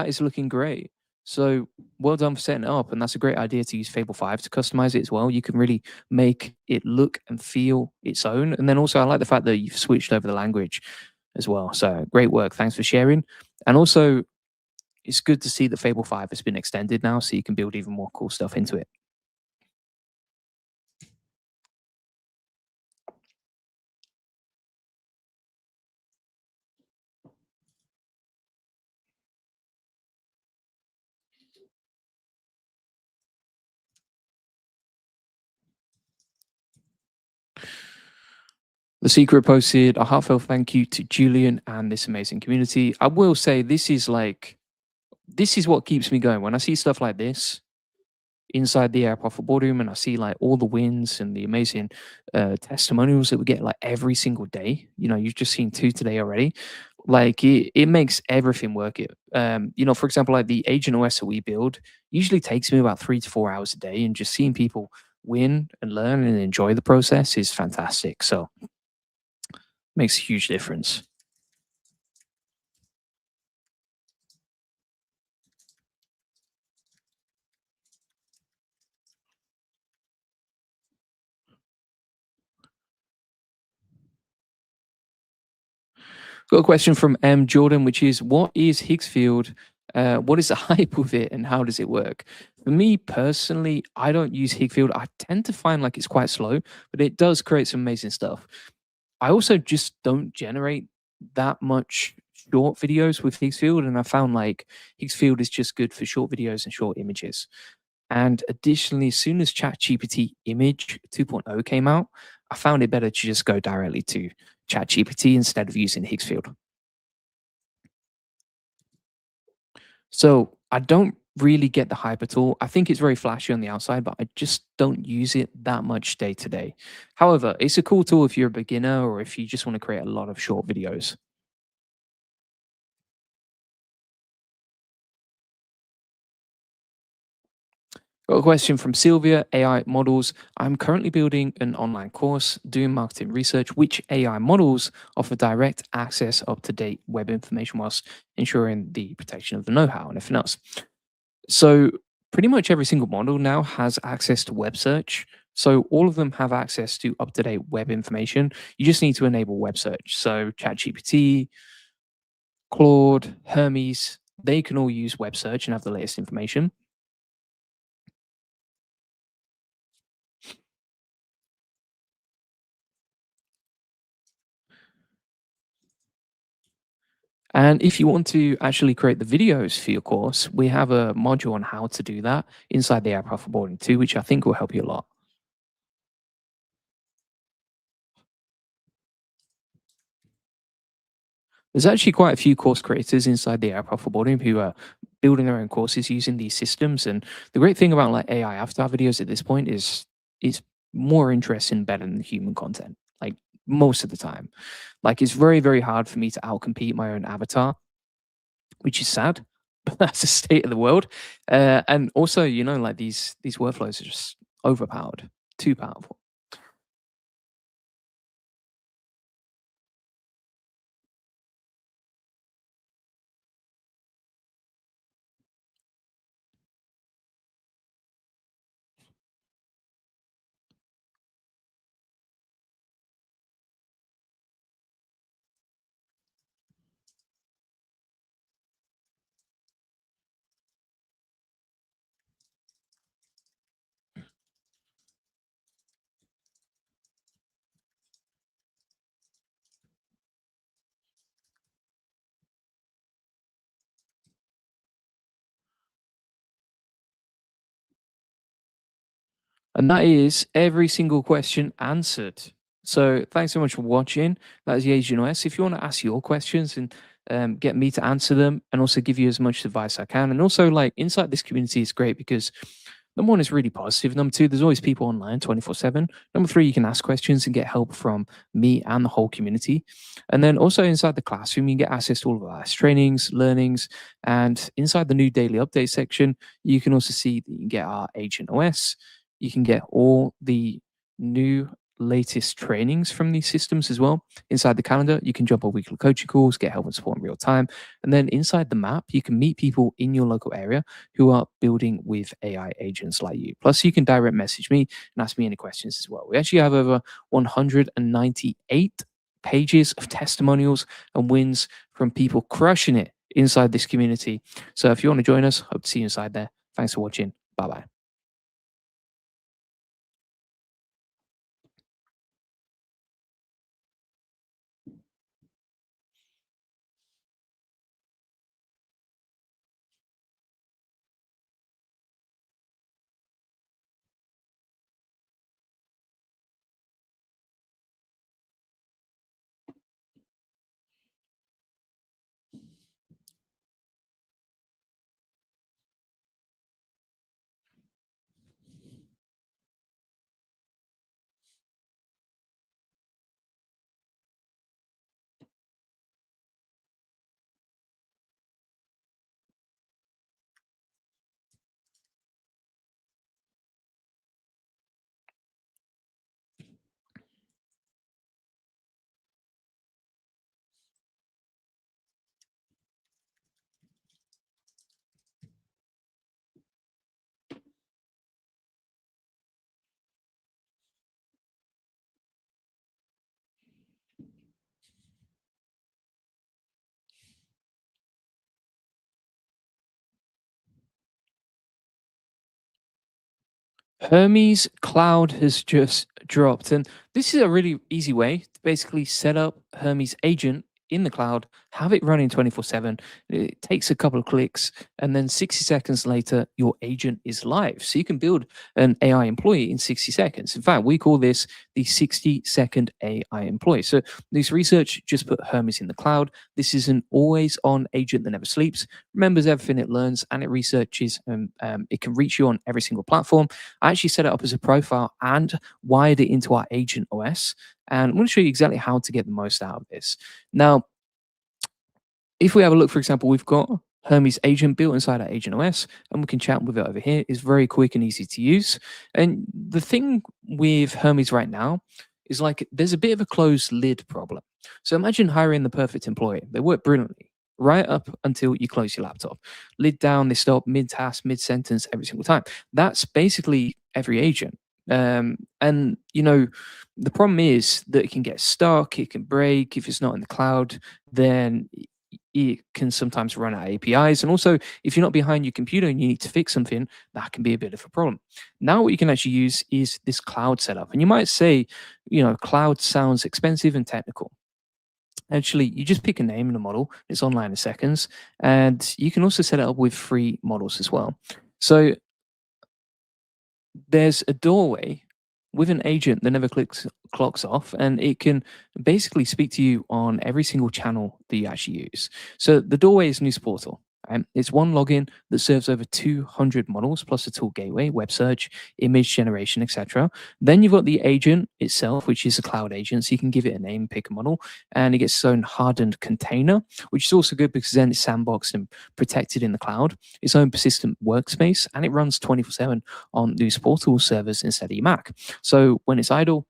is looking great. So well done for setting it up, and that's a great idea to use Fable 5 to customize it as well. You can really make it look and feel its own. And then also I like the fact that you've switched over the language as well. So great work. Thanks for sharing. And also it's good to see that Fable 5 has been extended now so you can build even more cool stuff into it. The Secret posted a heartfelt thank you to Julian and this amazing community. I will say this is what keeps me going. When I see stuff like this, inside the Profit Boardroom, and I see like all the wins and the amazing testimonials that we get like every single day. You know, you've just seen two today already. Like it makes everything work. It, you know, for example, like the Agent OS that we build usually takes me about 3 to 4 hours a day, and just seeing people win and learn and enjoy the process is fantastic. So makes a huge difference. Got a question from M. Jordan, which is what is Higgs field? What is the hype with it and how does it work? For me personally, I don't use Higgs field. I tend to find like it's quite slow, but it does create some amazing stuff. I also just don't generate that much short videos with Higgs field, and I found like Higgs field is just good for short videos and short images. And additionally, as soon as ChatGPT Image 2.0 came out, I found it better to just go directly to ChatGPT instead of using Higgs field. So I don't really get the hype at all. I think it's very flashy on the outside, but I just don't use it that much day to day. However, it's a cool tool if you're a beginner or if you just want to create a lot of short videos. Got a question from Sylvia, AI models. I'm currently building an online course doing marketing research. Which AI models offer direct access up to date web information whilst ensuring the protection of the know how and everything else? So pretty much every single model now has access to web search. So all of them have access to up-to-date web information. You just need to enable web search. So ChatGPT, Claude, Hermes, they can all use web search and have the latest information. And if you want to actually create the videos for your course, we have a module on how to do that inside the app for boarding too, which I think will help you a lot. There's actually quite a few course creators inside the app for boarding who are building their own courses using these systems. And the great thing about like AI avatar videos at this point is it's more interesting, better than human content. Like most of the time, like it's very, very hard for me to outcompete my own avatar, which is sad, but that's the state of the world. And also, you know, like these workflows are just overpowered, too powerful. And that is every single question answered. So thanks so much for watching. That is the Agent OS. If you want to ask your questions and get me to answer them and also give you as much advice I can. And also, like, inside this community is great because number one, is really positive. Number two, there's always people online 24/7. Number three, you can ask questions and get help from me and the whole community. And then also inside the classroom, you can get access to all of our trainings, learnings, and inside the new daily update section, you can also see that you can get our Agent OS. You can get all the new latest trainings from these systems as well. Inside the calendar, you can jump on weekly coaching calls, get help and support in real time. And then inside the map, you can meet people in your local area who are building with AI agents like you. Plus, you can direct message me and ask me any questions as well. We actually have over 198 pages of testimonials and wins from people crushing it inside this community. So if you want to join us, hope to see you inside there. Thanks for watching. Bye bye. Hermes Cloud has just dropped, and this is a really easy way to basically set up Hermes Agent in the cloud, have it running 24/7. It takes a couple of clicks, and then 60 seconds later, your agent is live. So you can build an AI employee in 60 seconds. In fact, we call this the 60-second AI employee. So this research just put Hermes in the cloud. This is an always on agent that never sleeps, remembers everything it learns, and it researches. It can reach you on every single platform. I actually set it up as a profile and wired it into our Agent OS. And I'm going to show you exactly how to get the most out of this. Now, if we have a look, for example, we've got Hermes agent built inside our Agent OS, and we can chat with it over here. It's very quick and easy to use. And the thing with Hermes right now is, like, there's a bit of a closed lid problem. So imagine hiring the perfect employee. They work brilliantly right up until you close your laptop. Lid down, they stop mid task, mid sentence every single time. That's basically every agent. And the problem is that it can get stuck, it can break if it's not in the cloud. Then it can sometimes run out of APIs. And also, if you're not behind your computer and you need to fix something, that can be a bit of a problem. Now, what you can actually use is this cloud setup. And you might say, cloud sounds expensive and technical. Actually, you just pick a name and a model. It's online in seconds. And you can also set it up with free models as well. So there's a doorway with an agent that never clocks off, and it can basically speak to you on every single channel that you actually use. So the doorway is news portal. Right? It's one login that serves over 200 models plus a tool gateway, web search, image generation, etc. Then you've got the agent itself, which is a cloud agent. So you can give it a name, pick a model, and it gets its own hardened container, which is also good because then it's sandboxed and protected in the cloud. Its own persistent workspace, and it runs 24/7 on these portal servers instead of your Mac. So when it's idle,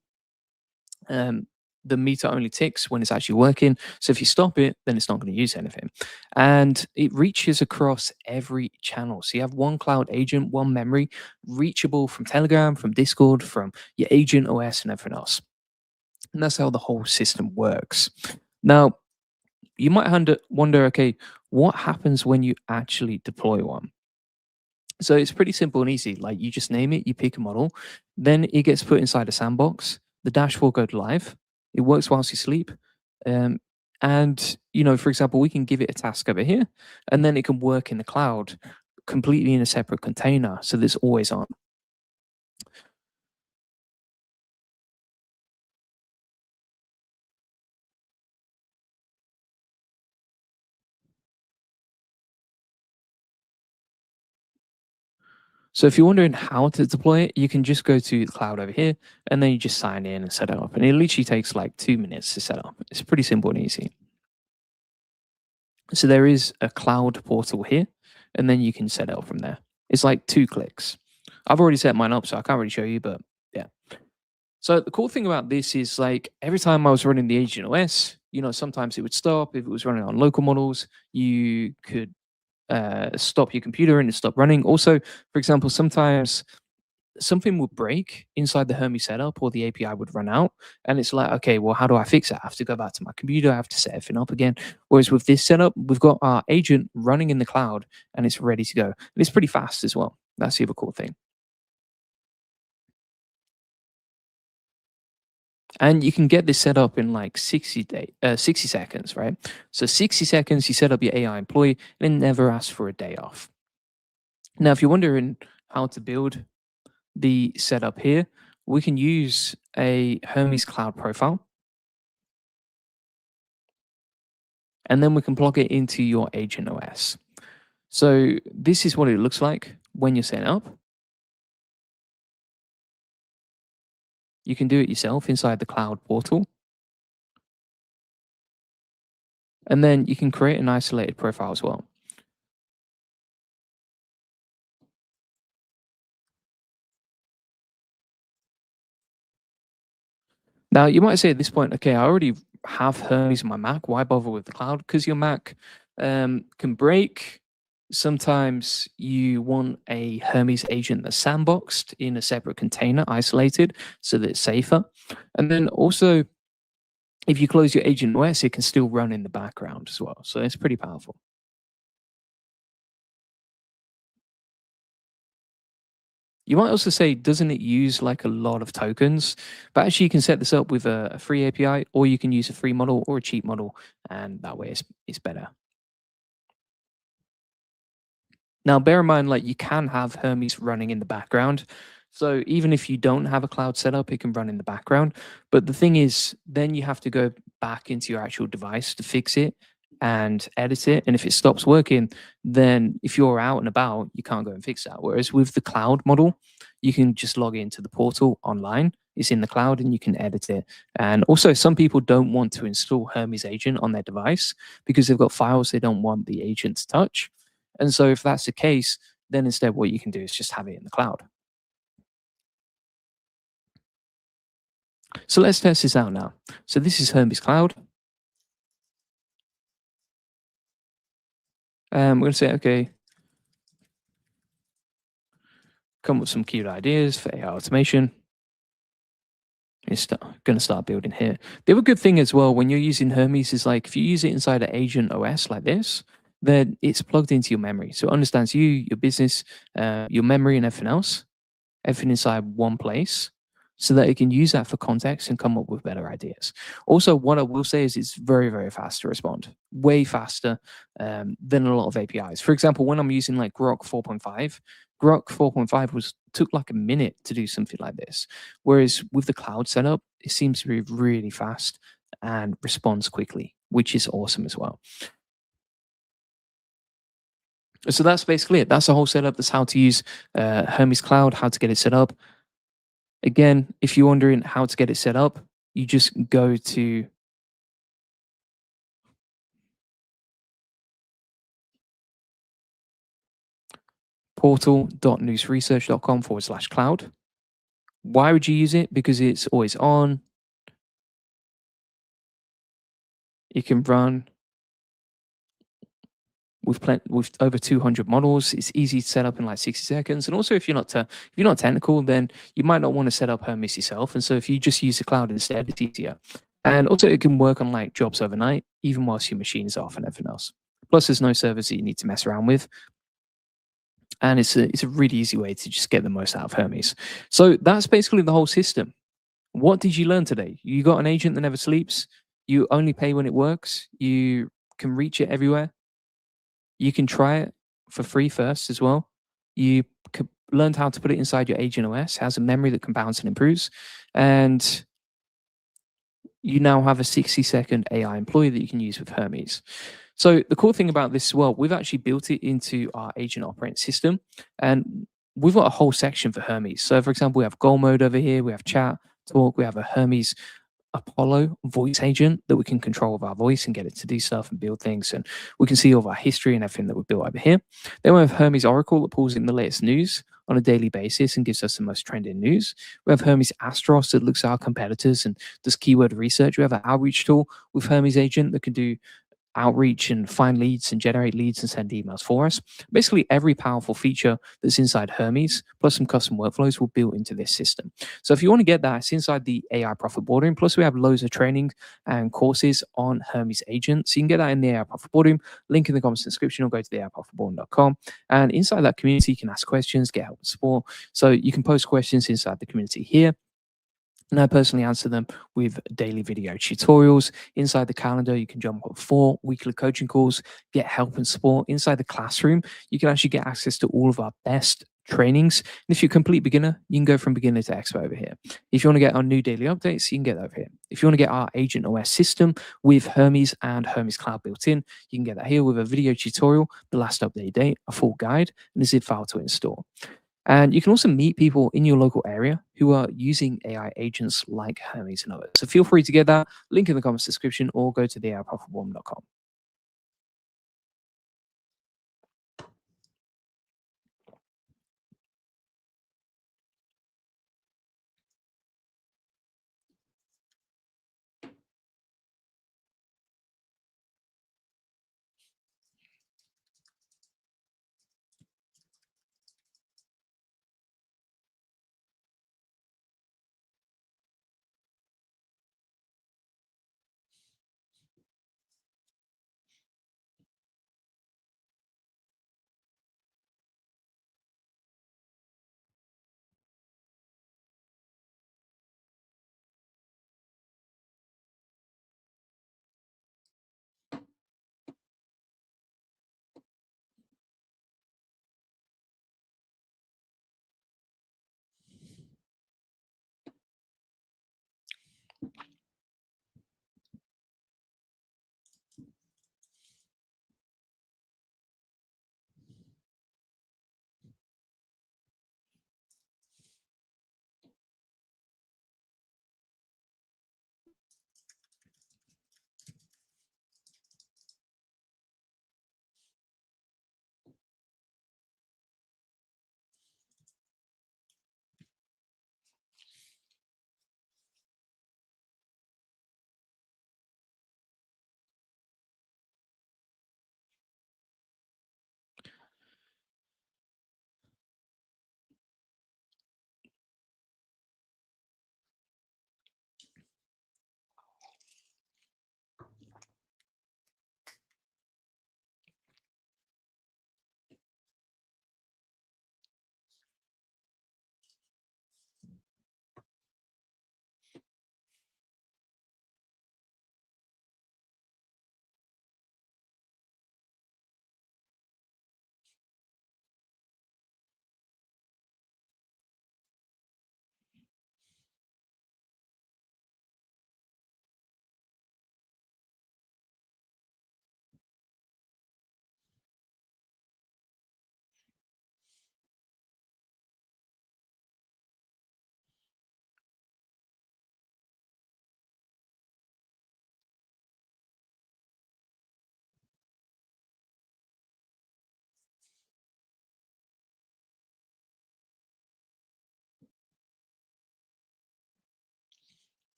um, the meter only ticks when it's actually working. So if you stop it, then it's not going to use anything. And it reaches across every channel. So you have one cloud agent, one memory, reachable from Telegram, from Discord, from your Agent OS, and everything else. And that's how the whole system works. Now, you might wonder, okay, what happens when you actually deploy one? So it's pretty simple and easy. Like, you just name it, you pick a model, then it gets put inside a sandbox. The dashboard goes live. It works whilst you sleep. Um, and for example, we can give it a task over here, and then it can work in the cloud completely in a separate container. So this always on. So if you're wondering how to deploy it, you can just go to the cloud over here, and then you just sign in and set it up. And it literally takes like 2 minutes to set up. It's pretty simple and easy. So there is a cloud portal here, and then you can set it up from there. It's like 2 clicks. I've already set mine up, so I can't really show you, but yeah. So the cool thing about this is like every time I was running the agent OS, sometimes it would stop. If it was running on local models, you could stop your computer and it stop running. Also, for example, sometimes something would break inside the Hermes setup or the API would run out. And it's like, okay, well, how do I fix it? I have to go back to my computer. I have to set everything up again. Whereas with this setup, we've got our agent running in the cloud and it's ready to go. And it's pretty fast as well. That's the other cool thing. And you can get this set up in like 60 seconds, right? So 60 seconds, you set up your AI employee and it never asks for a day off. Now, if you're wondering how to build the setup here, we can use a Hermes Cloud profile, and then we can plug it into your agent OS. So this is what it looks like when you're setting up. You can do it yourself inside the cloud portal. And then you can create an isolated profile as well. Now, you might say at this point, okay, I already have Hermes on my Mac. Why bother with the cloud? Because your Mac can break. Sometimes you want a Hermes agent that's sandboxed in a separate container, isolated, so that it's safer. And then also, if you close your agent OS, it can still run in the background as well. So it's pretty powerful. You might also say, doesn't it use like a lot of tokens? But actually, you can set this up with a free API, or you can use a free model or a cheap model, and that way it's better. Now, bear in mind, like you can have Hermes running in the background. So even if you don't have a cloud setup, it can run in the background. But the thing is, then you have to go back into your actual device to fix it and edit it. And if it stops working, then if you're out and about, you can't go and fix that. Whereas with the cloud model, you can just log into the portal online. It's in the cloud and you can edit it. And also, some people don't want to install Hermes agent on their device because they've got files they don't want the agent to touch. And so if that's the case, then instead what you can do is just have it in the cloud. So let's test this out now. So this is Hermes Cloud. We're going to say, okay, come up with some cute ideas for AI automation. It's going to start building here. The other good thing as well, when you're using Hermes, is like if you use it inside an agent OS like this, then it's plugged into your memory. So it understands you, your business, your memory, and everything inside one place, so that it can use that for context and come up with better ideas. Also, what I will say is it's very, very fast to respond, way faster than a lot of APIs. For example, when I'm using like Grok 4.5, Grok 4.5 took like a minute to do something like this. Whereas with the cloud setup, it seems to be really fast and responds quickly, which is awesome as well. So that's basically it. That's the whole setup. That's how to use Hermes Cloud, how to get it set up. Again, if you're wondering how to get it set up, you just go to portal.nooseresearch.com/cloud. Why would you use it? Because it's always on. It can run with over 200 models. It's easy to set up in like 60 seconds. And also, if you're not technical, then you might not want to set up Hermes yourself. And so if you just use the cloud instead, it's easier. And also, it can work on like jobs overnight, even whilst your machine is off and everything else. Plus, there's no servers that you need to mess around with. And it's a really easy way to just get the most out of Hermes. So that's basically the whole system. What did you learn today? You got an agent that never sleeps. You only pay when it works. You can reach it everywhere. You can try it for free first as well. You learned how to put it inside your agent OS. It has a memory that compounds and improves. And you now have a 60-second AI employee that you can use with Hermes. So the cool thing about this as well, we've actually built it into our agent operating system. And we've got a whole section for Hermes. So, for example, we have goal mode over here, we have chat, talk, we have a Hermes Apollo voice agent that we can control with our voice and get it to do stuff and build things. And we can see all of our history and everything that we've built over here. Then we have Hermes Oracle that pulls in the latest news on a daily basis and gives us the most trending news. We have Hermes Astros that looks at our competitors and does keyword research. We have an outreach tool with Hermes Agent that can do outreach and find leads and generate leads and send emails for us. Basically, every powerful feature that's inside Hermes, plus some custom workflows, will build into this system. So if you want to get that, it's inside the AI Profit Boardroom. Plus, we have loads of training and courses on Hermes Agent. So you can get that in the AI Profit Boardroom. Link in the comments description or go to the AIProfitboardroom.com. And inside that community, you can ask questions, get help and support. So you can post questions inside the community here. And I personally answer them with daily video tutorials. Inside the calendar, you can jump on 4 weekly coaching calls, get help and support. Inside the classroom, you can actually get access to all of our best trainings. And if you're a complete beginner, you can go from beginner to expert over here. If you want to get our new daily updates, you can get that over here. If you want to get our Agent OS system with Hermes and Hermes Cloud built in, you can get that here with a video tutorial, the last update date, a full guide, and a zip file to install. And you can also meet people in your local area who are using AI agents like Hermes and others. So feel free to get that link in the comments description or go to the theairprofitwoman.com.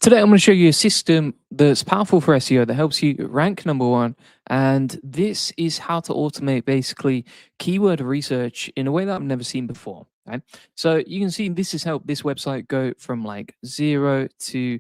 Today, I'm going to show you a system that's powerful for SEO that helps you rank number one. And this is how to automate basically keyword research in a way that I've never seen before. Right? So you can see this has helped this website go from like 0 to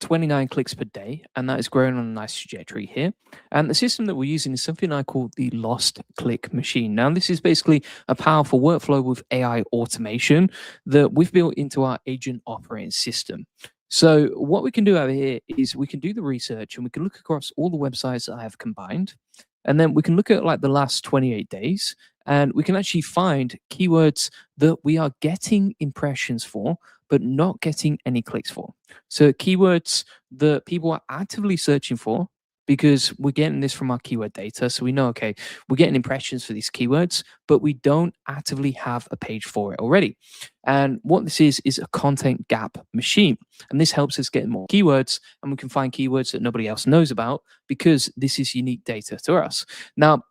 29 clicks per day, and that is growing on a nice trajectory here. And the system that we're using is something I call the lost click machine. Now, this is basically a powerful workflow with AI automation that we've built into our agent operating system. So, what we can do over here is we can do the research and we can look across all the websites that I have combined. And then we can look at like the last 28 days and we can actually find keywords that we are getting impressions for, but not getting any clicks for. So keywords that people are actively searching for because we're getting this from our keyword data. So we know, okay, we're getting impressions for these keywords, but we don't actively have a page for it already. And what this is a content gap machine. And this helps us get more keywords and we can find keywords that nobody else knows about because this is unique data to us. Now,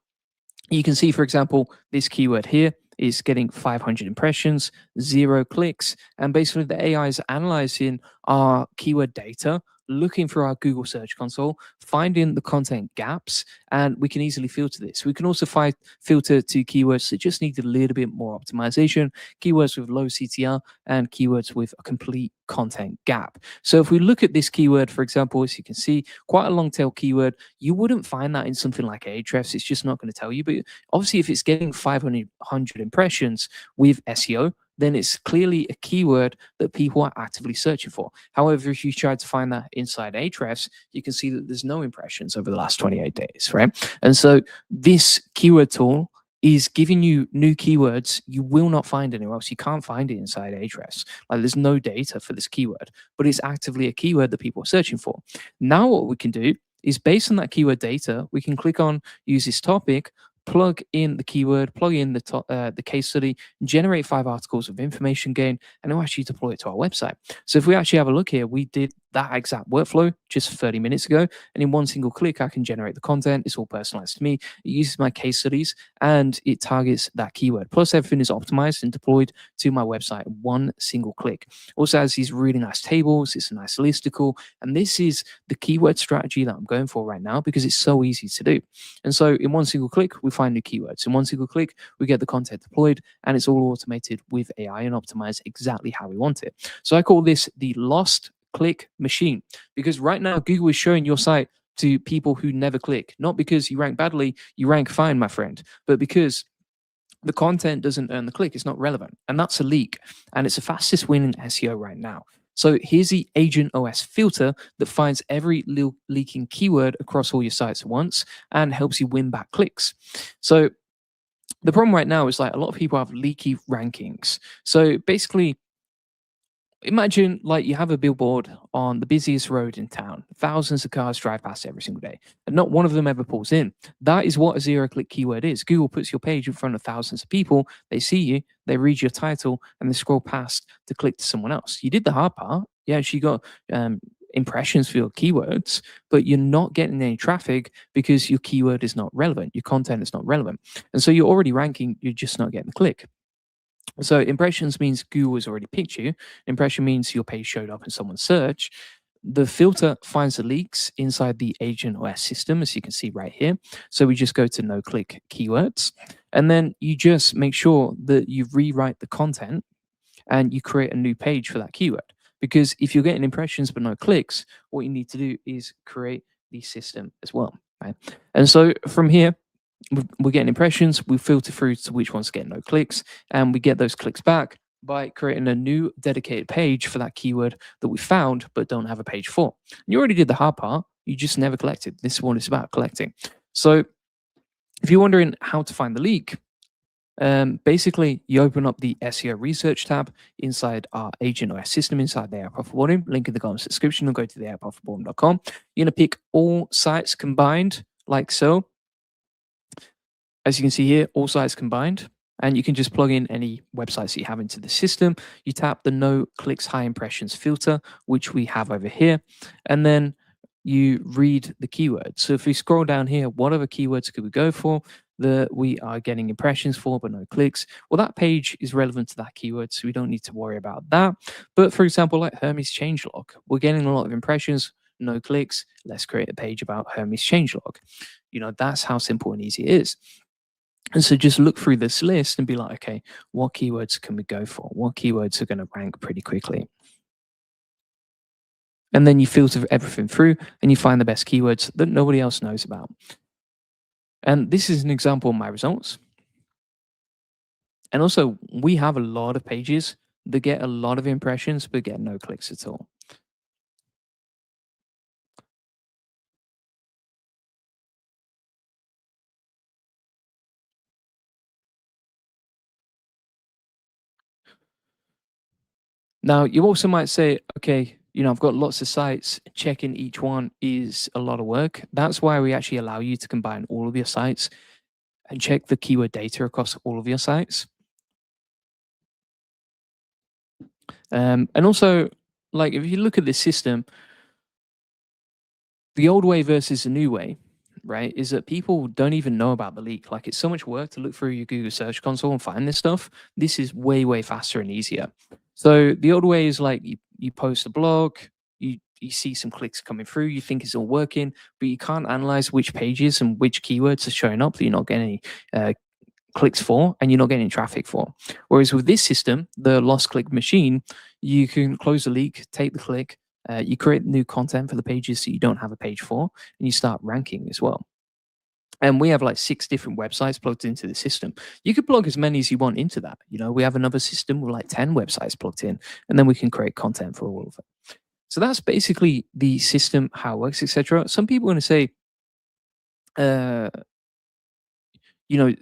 you can see, for example, this keyword here is getting 500 impressions, 0 clicks, and basically the AI is analyzing our keyword data, looking through our Google Search Console, finding the content gaps, and we can easily filter this. We can also filter to keywords that just need a little bit more optimization, keywords with low CTR, and keywords with a complete content gap. So if we look at this keyword, for example, as you can see, quite a long tail keyword, you wouldn't find that in something like Ahrefs. It's just not going to tell you. But obviously, if it's getting 500 impressions with SEO, then it's clearly a keyword that people are actively searching for. However, if you try to find that inside Ahrefs, you can see that there's no impressions over the last 28 days, right? And so this keyword tool is giving you new keywords you will not find anywhere else. You can't find it inside Ahrefs. Like there's no data for this keyword, but it's actively a keyword that people are searching for. Now what we can do is based on that keyword data, we can click on use this topic, plug in the keyword, plug in the case study, generate 5 articles of information gain, and it'll actually deploy it to our website. So if we actually have a look here, we did that exact workflow just 30 minutes ago, and in one single click, I can generate the content. It's all personalized to me. It uses my case studies, and it targets that keyword. Plus, everything is optimized and deployed to my website in one single click. Also has these really nice tables. It's a nice listicle, and this is the keyword strategy that I'm going for right now because it's so easy to do. And so in one single click, we find new keywords. In one single click, we get the content deployed, and it's all automated with AI and optimized exactly how we want it. So I call this the lost click machine because right now Google is showing your site to people who never click, not because you rank badly, you rank fine, my friend, but because the content doesn't earn the click. It's not relevant. And that's a leak. And it's the fastest win in SEO right now. So here's the Agent OS filter that finds every leaking keyword across all your sites at once and helps you win back clicks. So the problem right now is like a lot of people have leaky rankings. So basically, imagine like you have a billboard on the busiest road in town. Thousands of cars drive past every single day, and not one of them ever pulls in. That is what a zero-click keyword is. Google puts your page in front of thousands of people. They see you, they read your title, and they scroll past to click to someone else. You did the hard part. Yeah, she got impressions for your keywords, but you're not getting any traffic because your keyword is not relevant. Your content is not relevant. And so you're already ranking, you're just not getting the click. So impressions means Google has already picked you. Impression means your page showed up in someone's search. The filter finds the leaks inside the Agent OS system, as you can see right here. So we just go to no click keywords, and then you just make sure that you rewrite the content and you create a new page for that keyword. Because if you're getting impressions but no clicks, what you need to do is create the system as well. Right? And so from here, we're getting impressions, we filter through to which ones get no clicks, and we get those clicks back by creating a new dedicated page for that keyword that we found but don't have a page for. You already did the hard part, you just never collected. This one is about collecting. So if you're wondering how to find the leak, basically you open up the SEO research tab inside our Agent OS system inside the AI Profit Boarding, link in the comments description, or go to the aiprofitboarding.com. You're going to pick all sites combined like so. As you can see here, all sites combined, and you can just plug in any websites that you have into the system. You tap the no clicks high impressions filter, which we have over here, and then you read the keywords. So if we scroll down here, what other keywords could we go for? that we are getting impressions for but no clicks, well, that page is relevant to that keyword, so we don't need to worry about that. But for example, like Hermes changelog, we're getting a lot of impressions, no clicks. Let's create a page about Hermes changelog. That's how simple and easy it is. And so just look through this list and be like, okay, what keywords can we go for? What keywords are going to rank pretty quickly? And then you filter everything through and you find the best keywords that nobody else knows about. And this is an example of my results. And also, we have a lot of pages that get a lot of impressions but get no clicks at all. Now, you also might say, okay, I've got lots of sites. Checking each one is a lot of work. That's why we actually allow you to combine all of your sites and check the keyword data across all of your sites. And also, like, if you look at this system, the old way versus the new way, right, is that people don't even know about the leak. Like, it's so much work to look through your Google Search Console and find this stuff. This is way, way faster and easier. So the old way is like you post a blog, you see some clicks coming through, you think it's all working, but you can't analyze which pages and which keywords are showing up that you're not getting any clicks for and you're not getting traffic for. Whereas with this system, the lost click machine, you can close the leak, take the click, you create new content for the pages that you don't have a page for, and you start ranking as well. And we have like 6 different websites plugged into the system. You could plug as many as you want into that. We have another system with like 10 websites plugged in, and then we can create content for all of it. So that's basically the system, how it works, etc. Some people are going to say, uh,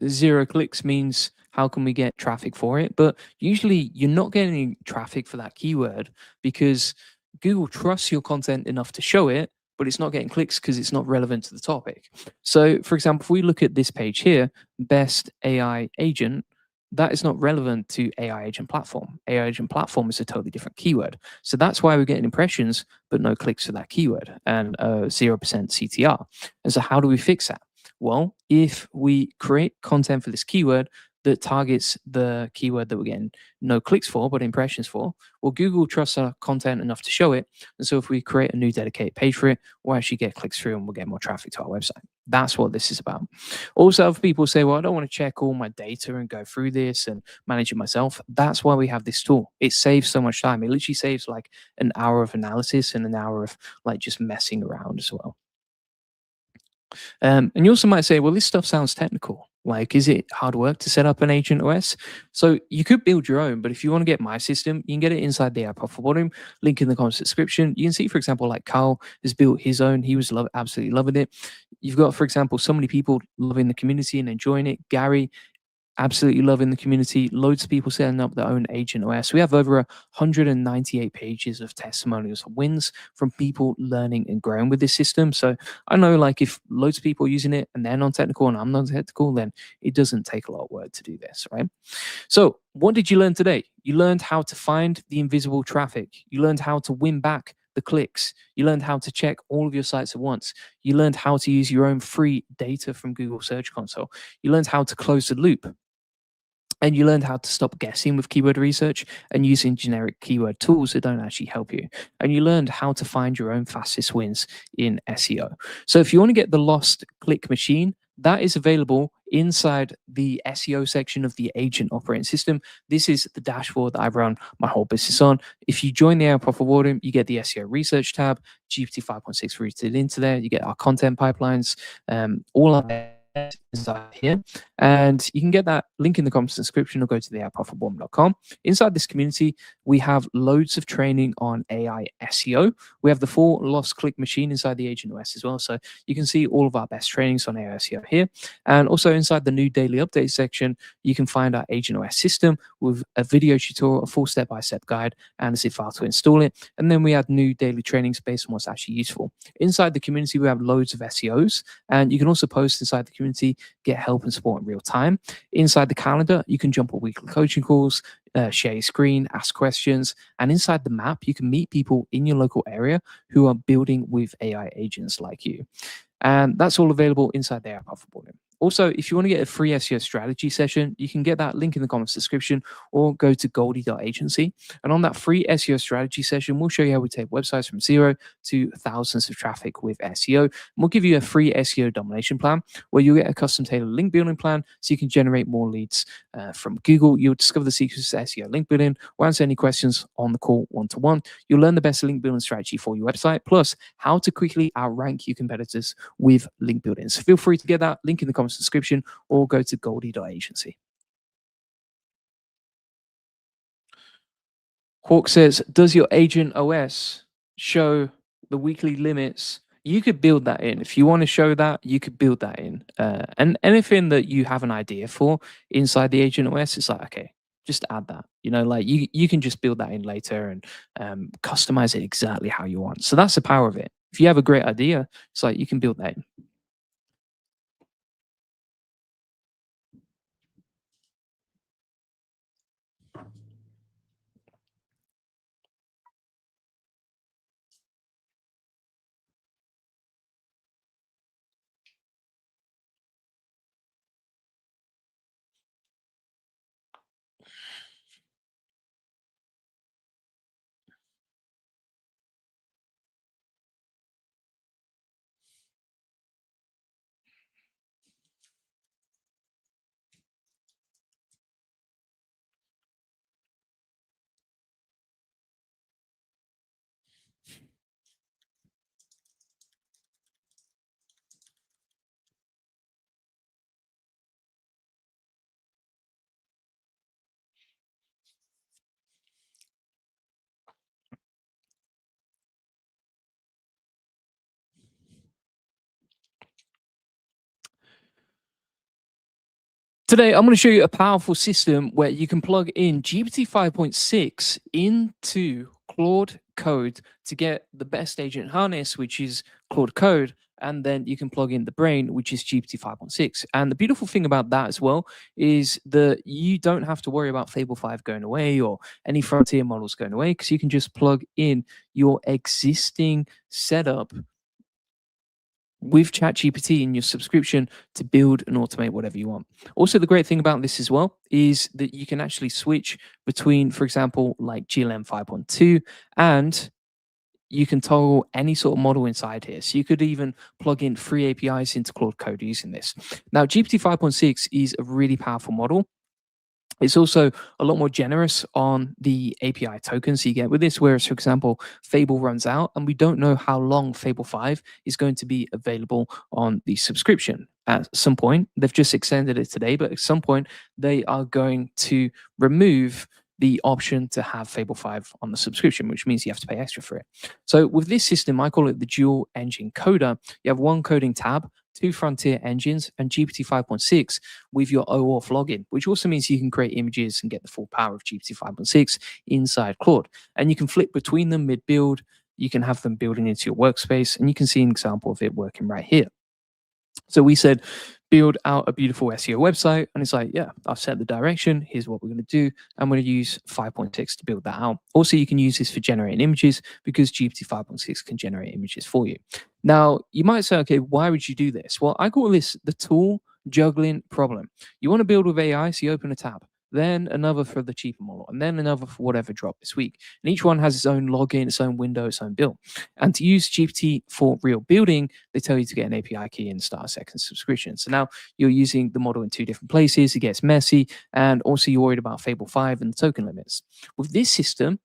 0 clicks means how can we get traffic for it? But usually you're not getting traffic for that keyword because Google trusts your content enough to show it, but it's not getting clicks because it's not relevant to the topic. So, for example, if we look at this page here, best AI agent, that is not relevant to AI agent platform. AI agent platform is a totally different keyword. So that's why we're getting impressions, but no clicks for that keyword and 0% CTR. And so how do we fix that? Well, if we create content for this keyword that targets the keyword that we're getting no clicks for, but impressions for, well, Google trusts our content enough to show it. And so if we create a new dedicated page for it, we'll actually get clicks through and we'll get more traffic to our website. That's what this is about. Also, other people say, well, I don't want to check all my data and go through this and manage it myself. That's why we have this tool. It saves so much time. It literally saves like an hour of analysis and an hour of like just messing around as well. And you also might say, well, this stuff sounds technical. Like, is it hard work to set up an agent OS? So you could build your own, but if you want to get my system, you can get it inside the app off the bottom. Link in the comments description. You can see, for example, like Carl has built his own. He was absolutely loving it. You've got, for example, so many people loving the community and enjoying it. Gary, absolutely loving the community. Loads of people setting up their own agent OS. We have over 198 pages of testimonials and wins from people learning and growing with this system. So I know, like, if loads of people are using it and they're non-technical and I'm non-technical, then it doesn't take a lot of work to do this, right? So what did you learn today? You learned how to find the invisible traffic. You learned how to win back the clicks. You learned how to check all of your sites at once. You learned how to use your own free data from Google Search Console. You learned how to close the loop. And you learned how to stop guessing with keyword research and using generic keyword tools that don't actually help you. And you learned how to find your own fastest wins in SEO. So if you want to get the lost click machine, that is available inside the SEO section of the agent operating system. This is the dashboard that I run my whole business on. If you join the AI Profit Warden, you get the SEO research tab, GPT 5.6 routed into there. You get our content pipelines, all our inside here, and you can get that link in the comments description or go to the aiprofitwarm.com. Inside this community, we have loads of training on AI SEO. We have the full lost click machine inside the Agent OS as well, so you can see all of our best trainings on AI SEO here. And also inside the new daily update section, you can find our Agent OS system with a video tutorial, a full step-by-step guide, and a zip file to install it. And then we add new daily trainings based on what's actually useful. Inside the community, we have loads of SEOs, and you can also post inside the community, get help and support in real time. Inside the calendar, you can jump on weekly coaching calls, share your screen, ask questions, and inside the map, you can meet people in your local area who are building with AI agents like you. And that's all available inside the app of boarding. Also, if you want to get a free SEO strategy session, you can get that link in the comments description or go to goldie.agency. And on that free SEO strategy session, we'll show you how we take websites from zero to thousands of traffic with SEO. And we'll give you a free SEO domination plan where you'll get a custom tailored link building plan so you can generate more leads from Google. You'll discover the secrets of SEO link building. We'll answer any questions on the call one-to-one. You'll learn the best link building strategy for your website, plus how to quickly outrank your competitors with link building. So feel free to get that link in the comments description or go to goldie.agency. Hawk says, does your agent OS show the weekly limits? You could build that in. If you want to show that, you could build that in. And anything that you have an idea for inside the agent OS, it's like, okay, just add that. Like you can just build that in later and customize it exactly how you want. So that's the power of it. If you have a great idea, it's like you can build that in. Today, I'm going to show you a powerful system where you can plug in GPT 5.6 into Claude Code to get the best agent harness, which is Claude Code. And then you can plug in the brain, which is GPT 5.6. And the beautiful thing about that as well is that you don't have to worry about Fable 5 going away or any frontier models going away, because you can just plug in your existing setup with ChatGPT in your subscription to build and automate whatever you want. Also, the great thing about this as well is that you can actually switch between, for example, like GLM 5.2, and you can toggle any sort of model inside here. So you could even plug in free APIs into Claude Code using this. Now, GPT 5.6 is a really powerful model. It's also a lot more generous on the API tokens you get with this, whereas, for example, Fable runs out and we don't know how long Fable 5 is going to be available on the subscription. At some point, they've just extended it today, but at some point, they are going to remove the option to have Fable 5 on the subscription, which means you have to pay extra for it. So with this system, I call it the dual engine coder. You have one coding tab, two frontier engines, and GPT 5.6 with your OAuth login, which also means you can create images and get the full power of GPT 5.6 inside Claude. And you can flip between them mid-build. You can have them building into your workspace, and you can see an example of it working right here. So we said, build out a beautiful SEO website. And it's like, yeah, I've set the direction. Here's what we're going to do. I'm going to use 5.6 to build that out. Also, you can use this for generating images because GPT 5.6 can generate images for you. Now, you might say, okay, why would you do this? Well, I call this the tool juggling problem. You want to build with AI, so you open a tab, then another for the cheaper model, and then another for whatever dropped this week. And each one has its own login, its own window, its own build. And to use GPT for real building, they tell you to get an API key and start a second subscription. So now you're using the model in two different places. It gets messy. And also you're worried about Fable 5 and the token limits. With this system,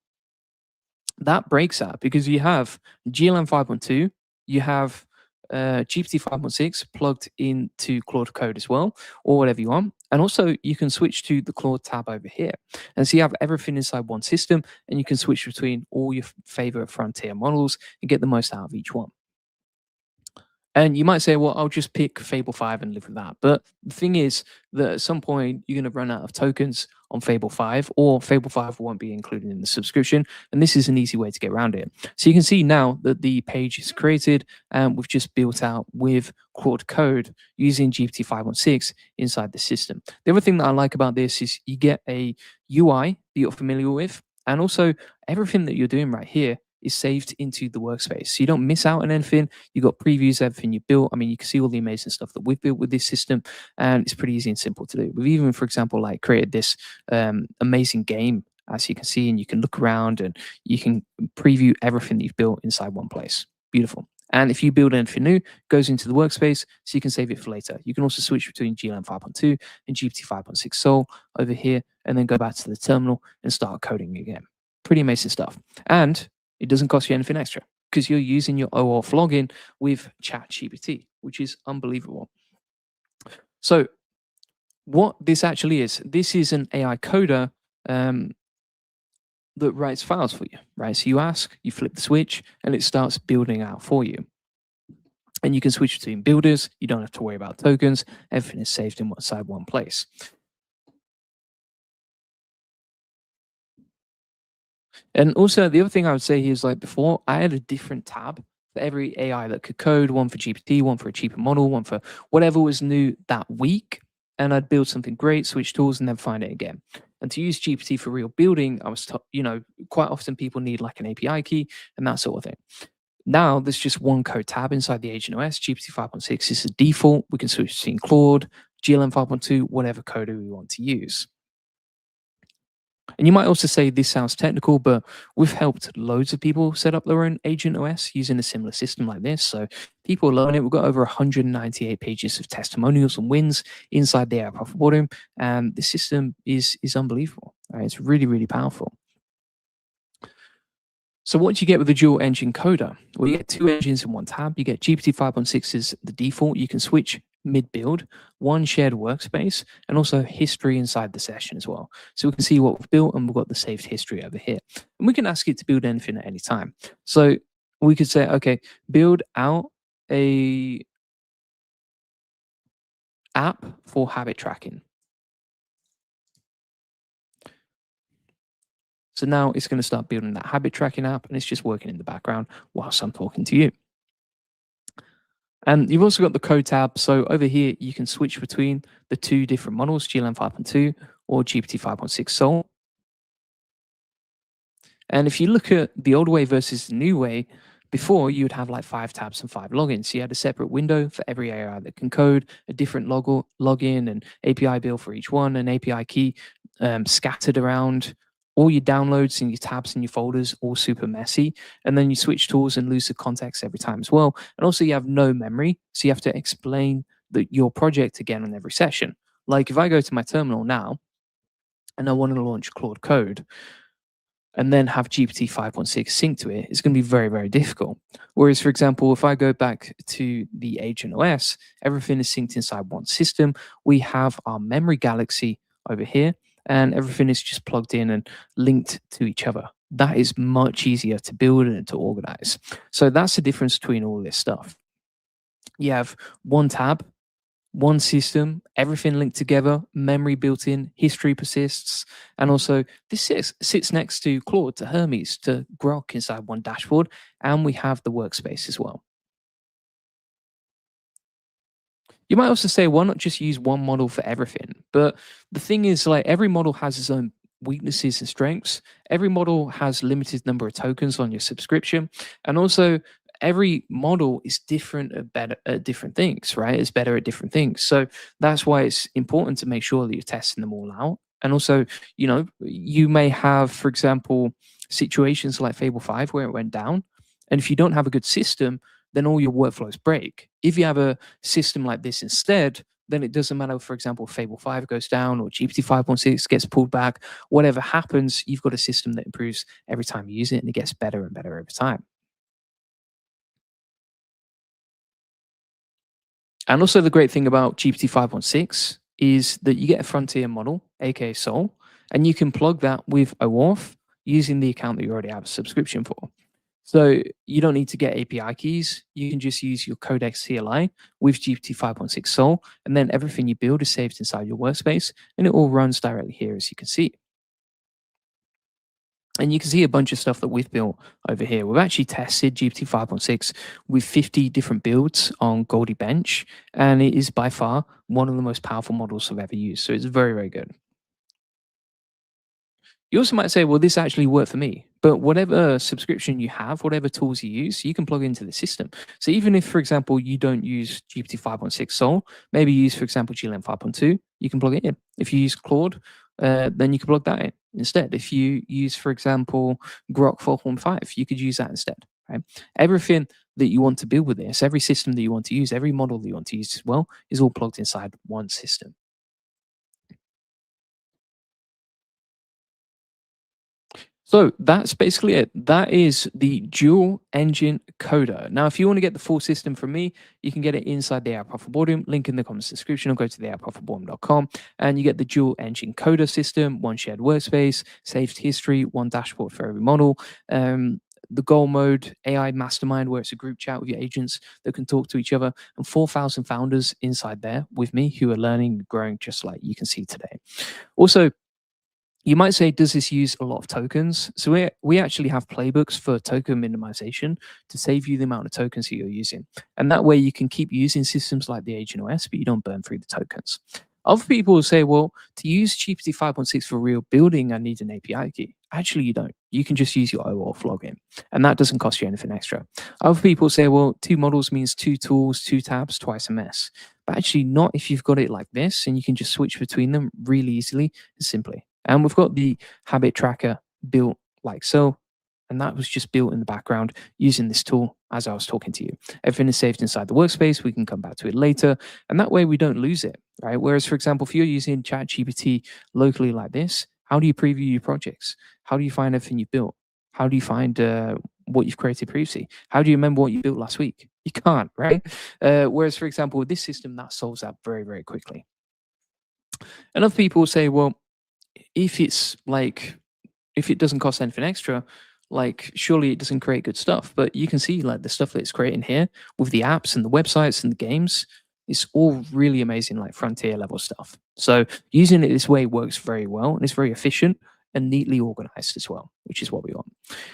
that breaks that because you have GLM 5.2, you have GPT 5.6 plugged into Claude Code as well, or whatever you want. And also you can switch to the Claude tab over here. And so you have everything inside one system, and you can switch between all your favorite frontier models and get the most out of each one. And you might say, well, I'll just pick Fable 5 and live with that. But the thing is that at some point, you're going to run out of tokens on Fable 5, or Fable 5 won't be included in the subscription. And this is an easy way to get around it. So you can see now that the page is created and we've just built out with Claude Code using GPT 5.6 inside the system. The other thing that I like about this is you get a UI that you're familiar with. And also everything that you're doing right here is saved into the workspace. So you don't miss out on anything. You got previews, everything you built. I mean, you can see all the amazing stuff that we've built with this system, and it's pretty easy and simple to do. We've even, for example, like created this amazing game, as you can see, and you can look around and you can preview everything that you've built inside one place. Beautiful. And if you build anything new, it goes into the workspace, so you can save it for later. You can also switch between GLM 5.2 and GPT 5.6 Soul over here, and then go back to the terminal and start coding again. Pretty amazing stuff. And it doesn't cost you anything extra because you're using your OAuth login with ChatGPT, which is unbelievable. So what this actually is, this is an AI coder that writes files for you, right? So you ask, you flip the switch, and it starts building out for you. And you can switch between builders. You don't have to worry about tokens. Everything is saved inside one place. And also, the other thing I would say here is, like before, I had a different tab for every AI that could code, one for GPT, one for a cheaper model, one for whatever was new that week. And I'd build something great, switch tools, and then find it again. And to use GPT for real building, I was, quite often people need like an API key and that sort of thing. Now there's just one code tab inside the Agent OS. GPT 5.6 is the default. We can switch between Claude, GLM 5.2, whatever coder we want to use. And you might also say this sounds technical, but we've helped loads of people set up their own Agent OS using a similar system like this. So people learn it. We've got over 198 pages of testimonials and wins inside the AI Profit Boardroom, and the system is unbelievable. Right? It's really, really powerful. So what do you get with the dual engine coder? Well, you get two engines in one tab. You get GPT 5.6 as the default. You can switch mid-build, one shared workspace, and also history inside the session as well. So we can see what we've built, and we've got the saved history over here. And we can ask it to build anything at any time. So we could say, okay, build out a app for habit tracking. So now it's going to start building that habit tracking app, and it's just working in the background whilst I'm talking to you. And you've also got the code tab. So over here, you can switch between the two different models, GLM 5.2 or GPT 5.6 Soul. And if you look at the old way versus the new way, before you would have like 5 tabs and 5 logins. So you had a separate window for every AI that can code, a different login and API bill for each one, an API key scattered around, all your downloads and your tabs and your folders, all super messy. And then you switch tools and lose the context every time as well. And also you have no memory. So you have to explain your project again on every session. Like if I go to my terminal now and I want to launch Claude Code, and then have GPT 5.6 sync to it, it's going to be very, very difficult. Whereas, for example, if I go back to the Agent OS, everything is synced inside one system. We have our memory galaxy over here, and everything is just plugged in and linked to each other. That is much easier to build and to organize. So that's the difference between all this stuff. You have one tab, one system, everything linked together, memory built in, history persists, and also this sits next to Claude, to Hermes, to Grok inside one dashboard, and we have the workspace as well. You might also say, why not just use one model for everything? But the thing is, like every model has its own weaknesses and strengths. Every model has limited number of tokens on your subscription, and also every model is different at better at different things, right? It's better at different things. So that's why it's important to make sure that you're testing them all out. And also, you may have, for example, situations like Fable 5 where it went down. And if you don't have a good system, then all your workflows break. If you have a system like this instead, then it doesn't matter, for example, if Fable 5 goes down or GPT 5.6 gets pulled back, whatever happens, you've got a system that improves every time you use it, and it gets better and better over time. And also the great thing about GPT 5.6 is that you get a frontier model, aka Soul, and you can plug that with OAuth using the account that you already have a subscription for. So you don't need to get API keys. You can just use your Codex CLI with GPT 5.6 Soul, and then everything you build is saved inside your workspace, and it all runs directly here, as you can see. And you can see a bunch of stuff that we've built over here. We've actually tested GPT 5.6 with 50 different builds on Goldie Bench, and it is by far one of the most powerful models I've ever used. So it's very, very good. You also might say, well, this actually worked for me. But whatever subscription you have, whatever tools you use, you can plug into the system. So even if, for example, you don't use GPT 5.6 Sol, maybe you use, for example, GLM 5.2, you can plug it in. If you use Claude, then you can plug that in instead. If you use, for example, Grok 4.5, you could use that instead. Right? Everything that you want to build with this, every system that you want to use, every model that you want to use as well, is all plugged inside one system. So that's basically it. That is the dual engine coder. Now, if you want to get the full system from me, you can get it inside the AI Profit Boardroom. Link in the comments description or go to the aiprofitboardroom.com and you get the dual engine coder system, one shared workspace, saved history, one dashboard for every model. The goal mode, AI mastermind, where it's a group chat with your agents that can talk to each other, and 4,000 founders inside there with me who are learning, growing just like you can see today. Also, you might say, does this use a lot of tokens? So we actually have playbooks for token minimization to save you the amount of tokens that you're using. And that way you can keep using systems like the Agent OS, but you don't burn through the tokens. Other people will say, well, to use GPT 5.6 for real building, I need an API key. Actually, you don't. You can just use your OAuth login, and that doesn't cost you anything extra. Other people say, well, two models means two tools, two tabs, twice a mess. But actually, not if you've got it like this, and you can just switch between them really easily and simply. And we've got the habit tracker built like so. And that was just built in the background using this tool as I was talking to you. Everything is saved inside the workspace. We can come back to it later. And that way we don't lose it, right? Whereas, for example, if you're using ChatGPT locally like this, how do you preview your projects? How do you find everything you've built? How do you find what you've created previously? How do you remember what you built last week? You can't, right? Whereas, for example, with this system, that solves that very, very quickly. And other people say, well, if it's like if it doesn't cost anything extra, like surely it doesn't create good stuff. But you can see like the stuff that it's creating here with the apps and the websites and the games, it's all really amazing, like frontier level stuff. So using it this way works very well and it's very efficient and neatly organized as well, which is what we want.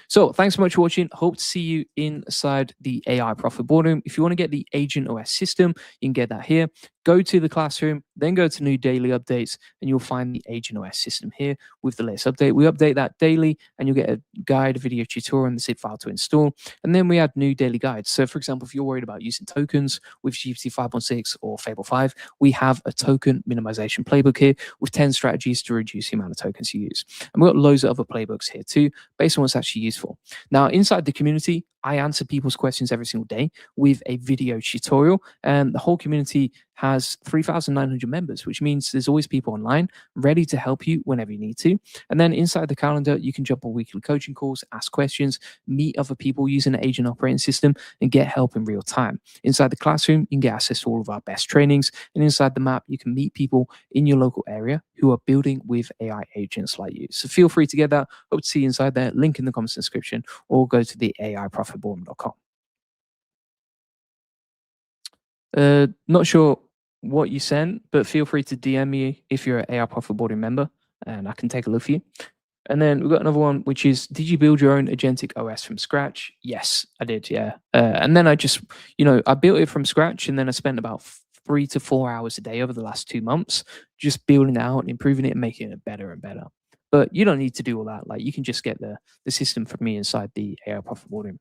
So thanks so much for watching. Hope to see you inside the AI Profit Boardroom. If you want to get the Agent OS system, you can get that here. Go to the classroom, then go to new daily updates, and you'll find the Agent OS system here with the latest update. We update that daily, and you'll get a guide, a video tutorial, and the zip file to install. And then we add new daily guides. So, for example, if you're worried about using tokens with GPT 5.6 or Fable 5, we have a token minimization playbook here with 10 strategies to reduce the amount of tokens you use. And we've got loads of other playbooks here too, based on what's actually useful. Now, inside the community, I answer people's questions every single day with a video tutorial, and the whole community has 3,900 members, which means there's always people online ready to help you whenever you need to. And then inside the calendar, you can jump on weekly coaching calls, ask questions, meet other people using an agent operating system, and get help in real time. Inside the classroom, you can get access to all of our best trainings. And inside the map, you can meet people in your local area who are building with AI agents like you. So feel free to get that. Hope to see you inside there. Link in the comments description, or go to the aiprofitboardroom.com. Not sure what you sent, but feel free to DM me if you're an AI Profit Boarding member, and I can take a look for you. And then we've got another one, which is, did you build your own Agentic OS from scratch? Yes, I did. Yeah. And then I just, I built it from scratch, and then I spent about 3 to 4 hours a day over the last 2 months just building it out and improving it and making it better and better. But you don't need to do all that. Like you can just get the system from me inside the AI Profit Boarding.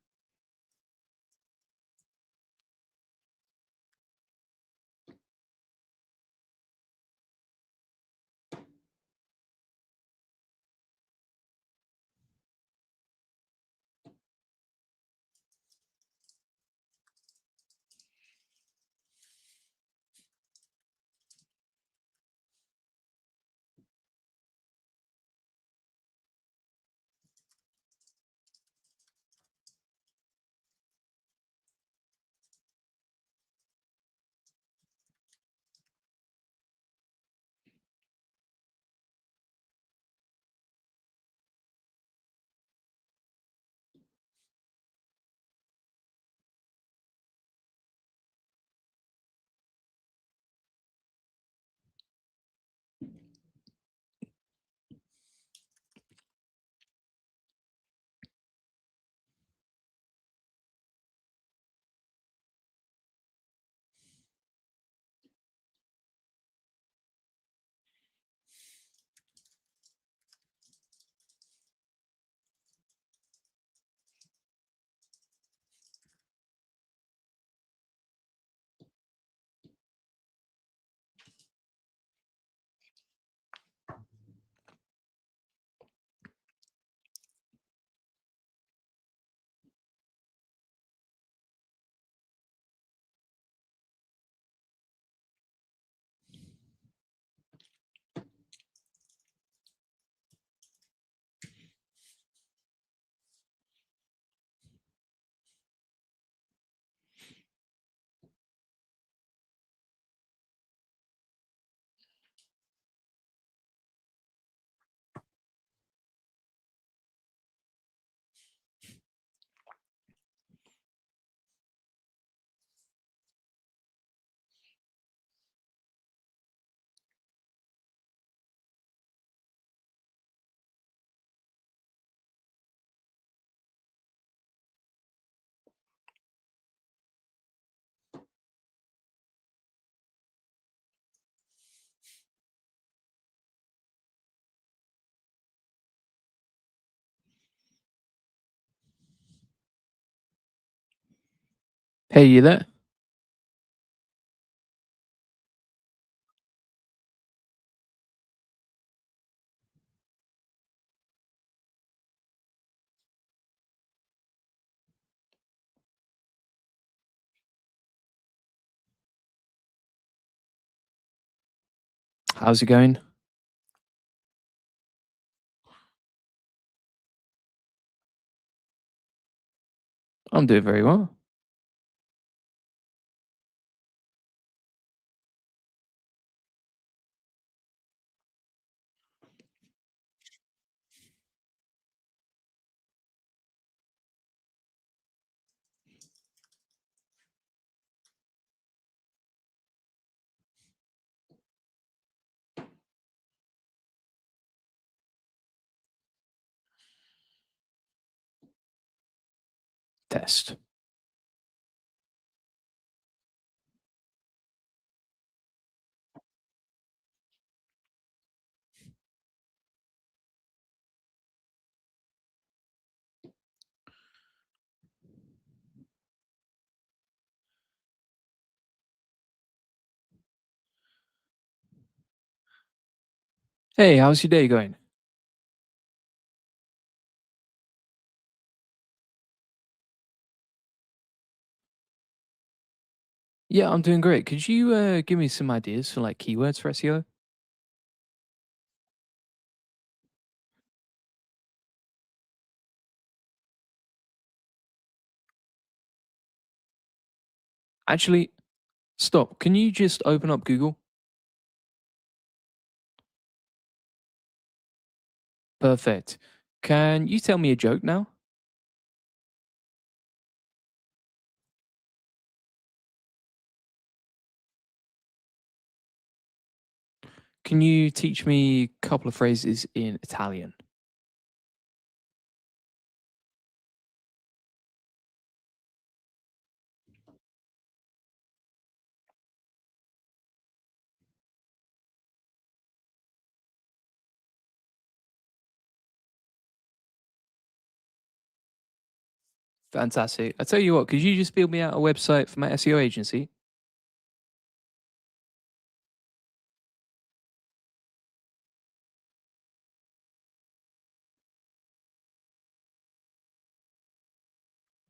Hey, you there? How's it going? I'm doing very well. Test. Hey, how's your day going? Yeah, I'm doing great. Could you give me some ideas for like keywords for SEO? Actually, stop. Can you just open up Google? Perfect. Can you tell me a joke now? Can you teach me a couple of phrases in Italian? Fantastic. I tell you what, could you just build me out a website for my SEO agency?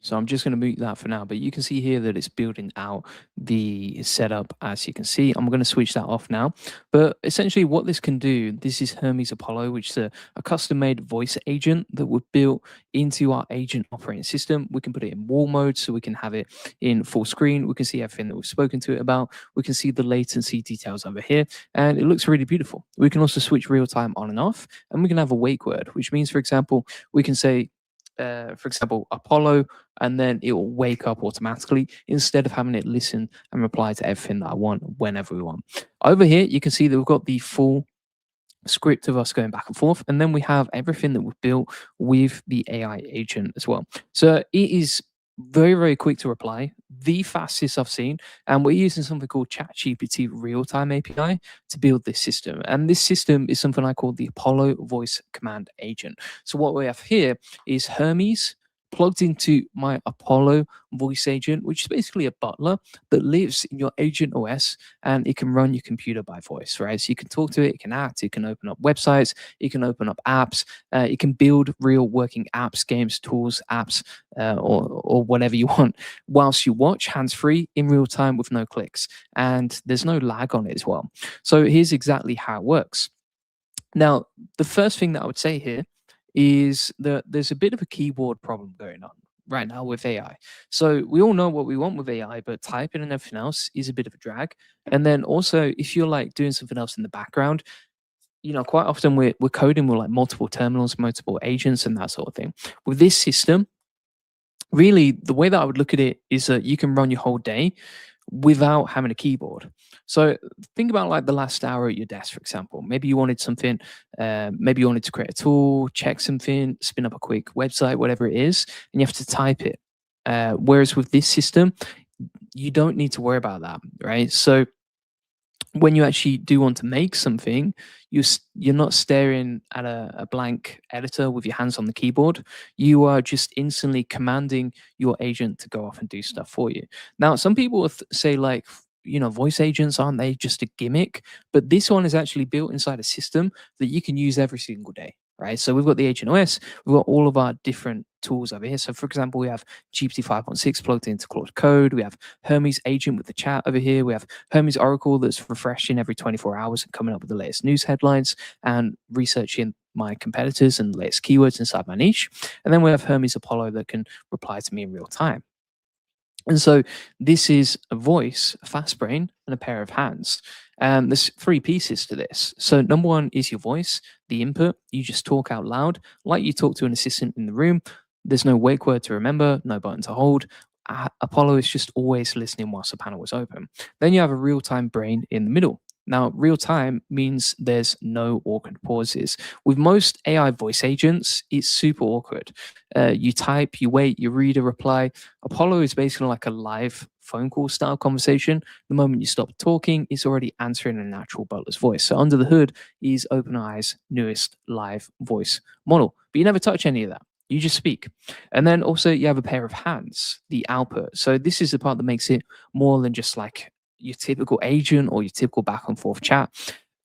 So I'm just going to mute that for now, but you can see here that it's building out the setup as you can see. I'm going to switch that off now. But essentially what this can do, this is Hermes Apollo, which is a custom made voice agent that we've built into our agent operating system. We can put it in wall mode so we can have it in full screen. We can see everything that we've spoken to it about. We can see the latency details over here and it looks really beautiful. We can also switch real time on and off and we can have a wake word, which means, for example, we can say, for example, Apollo, and then it will wake up automatically instead of having it listen and reply to everything that I want whenever we want. Over here, you can see that we've got the full script of us going back and forth, and then we have everything that we've built with the AI agent as well. So it is very, very quick to reply, the fastest I've seen, and we're using something called ChatGPT Real-Time API to build this system. And this system is something I call the Apollo Voice Command Agent. So what we have here is Hermes plugged into my Apollo voice agent, which is basically a butler that lives in your agent OS and it can run your computer by voice, right? So you can talk to it, it can act, it can open up websites, it can open up apps, it can build real working apps, games, tools, apps, or whatever you want, whilst you watch hands free in real time with no clicks. And there's no lag on it as well. So here's exactly how it works. Now, the first thing that I would say here is that there's a bit of a keyboard problem going on right now with AI. So we all know what we want with AI, but typing and everything else is a bit of a drag. And then also, if you're like doing something else in the background, quite often we're coding with like multiple terminals, multiple agents, and that sort of thing. With this system, really the way that I would look at it is that you can run your whole day without having a keyboard. So think about like the last hour at your desk, for example. Maybe you wanted something, maybe you wanted to create a tool, check something, spin up a quick website, whatever it is, and you have to type it. Whereas with this system, you don't need to worry about that, right? So when you actually do want to make something, you're not staring at a blank editor with your hands on the keyboard. You are just instantly commanding your agent to go off and do stuff for you. Now, some people will say like, voice agents, aren't they just a gimmick? But this one is actually built inside a system that you can use every single day. Right, so we've got the Agent OS, we've got all of our different tools over here. So, for example, we have GPT 5.6 plugged into Claude Code. We have Hermes Agent with the chat over here. We have Hermes Oracle that's refreshing every 24 hours and coming up with the latest news headlines and researching my competitors and the latest keywords inside my niche. And then we have Hermes Apollo that can reply to me in real time. And so this is a voice, a fast brain, and a pair of hands. There's three pieces to this. So number one is your voice, the input. You just talk out loud, like you talk to an assistant in the room. There's no wake word to remember, no button to hold. Apollo is just always listening whilst the panel is open. Then you have a real-time brain in the middle. Now, real time means there's no awkward pauses. With most AI voice agents, it's super awkward. You type, you wait, you read a reply. Apollo is basically like a live phone call style conversation. The moment you stop talking, it's already answering a natural butler's voice. So under the hood is OpenAI's newest live voice model. But you never touch any of that. You just speak. And then also you have a pair of hands, the output. So this is the part that makes it more than just like your typical agent or your typical back and forth chat.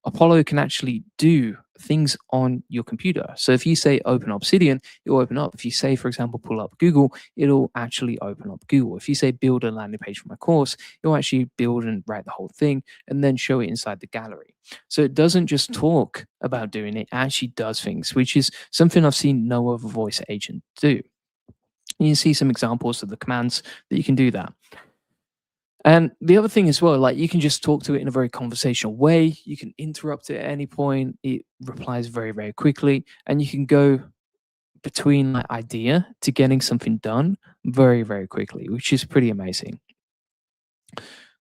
Apollo can actually do things on your computer. So if you say open Obsidian, it'll open up. If you say, for example, pull up Google, it'll actually open up Google. If you say build a landing page for my course, it'll actually build and write the whole thing and then show it inside the gallery. So it doesn't just talk about doing it, it actually does things, which is something I've seen no other voice agent do. You can see some examples of the commands that you can do that. And the other thing as well, like you can just talk to it in a very conversational way. You can interrupt it at any point. It replies very, very quickly. And you can go between like idea to getting something done very, very quickly, which is pretty amazing.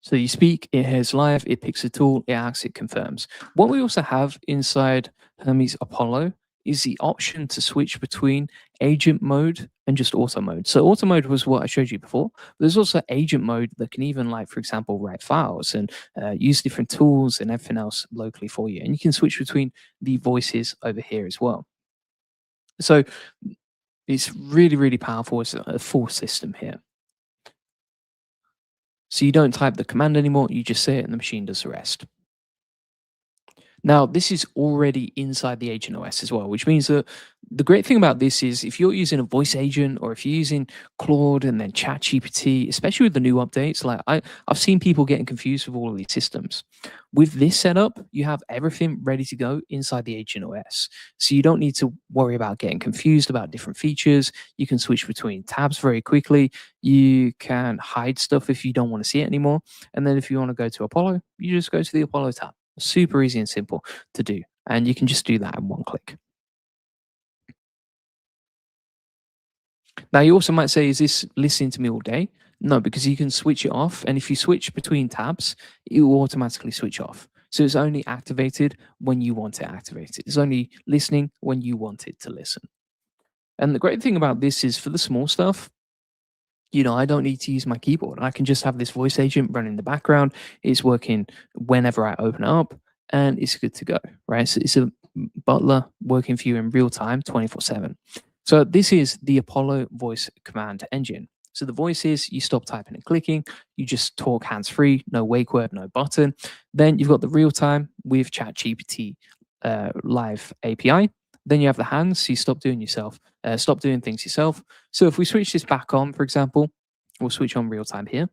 So you speak, it hears live, it picks a tool, it acts, it confirms. What we also have inside Hermes Apollo is the option to switch between agent mode and just auto mode. So auto mode was what I showed you before. There's also agent mode that can even, like, for example, write files and use different tools and everything else locally for you. And you can switch between the voices over here as well. So it's really, really powerful. It's a full system here. So you don't type the command anymore, you just say it and the machine does the rest. Now, this is already inside the Agent OS as well, which means that the great thing about this is if you're using a voice agent or if you're using Claude and then ChatGPT, especially with the new updates, like I've seen people getting confused with all of these systems. With this setup, you have everything ready to go inside the Agent OS. So you don't need to worry about getting confused about different features. You can switch between tabs very quickly. You can hide stuff if you don't want to see it anymore. And then if you want to go to Apollo, you just go to the Apollo tab. Super easy and simple to do. And you can just do that in one click. Now, you also might say, is this listening to me all day? No, because you can switch it off. And if you switch between tabs, it will automatically switch off. So it's only activated when you want it activated. It's only listening when you want it to listen. And the great thing about this is for the small stuff, I don't need to use my keyboard. I can just have this voice agent run in the background. It's working whenever I open it up and it's good to go, right? So it's a butler working for you in real time, 24/7. So this is the Apollo voice command engine. So the voice is you stop typing and clicking, you just talk hands-free, no wake word, no button. Then you've got the real time with ChatGPT live API. Then you have the hands, so you stop doing things yourself. So if we switch this back on, for example, we'll switch on real time here.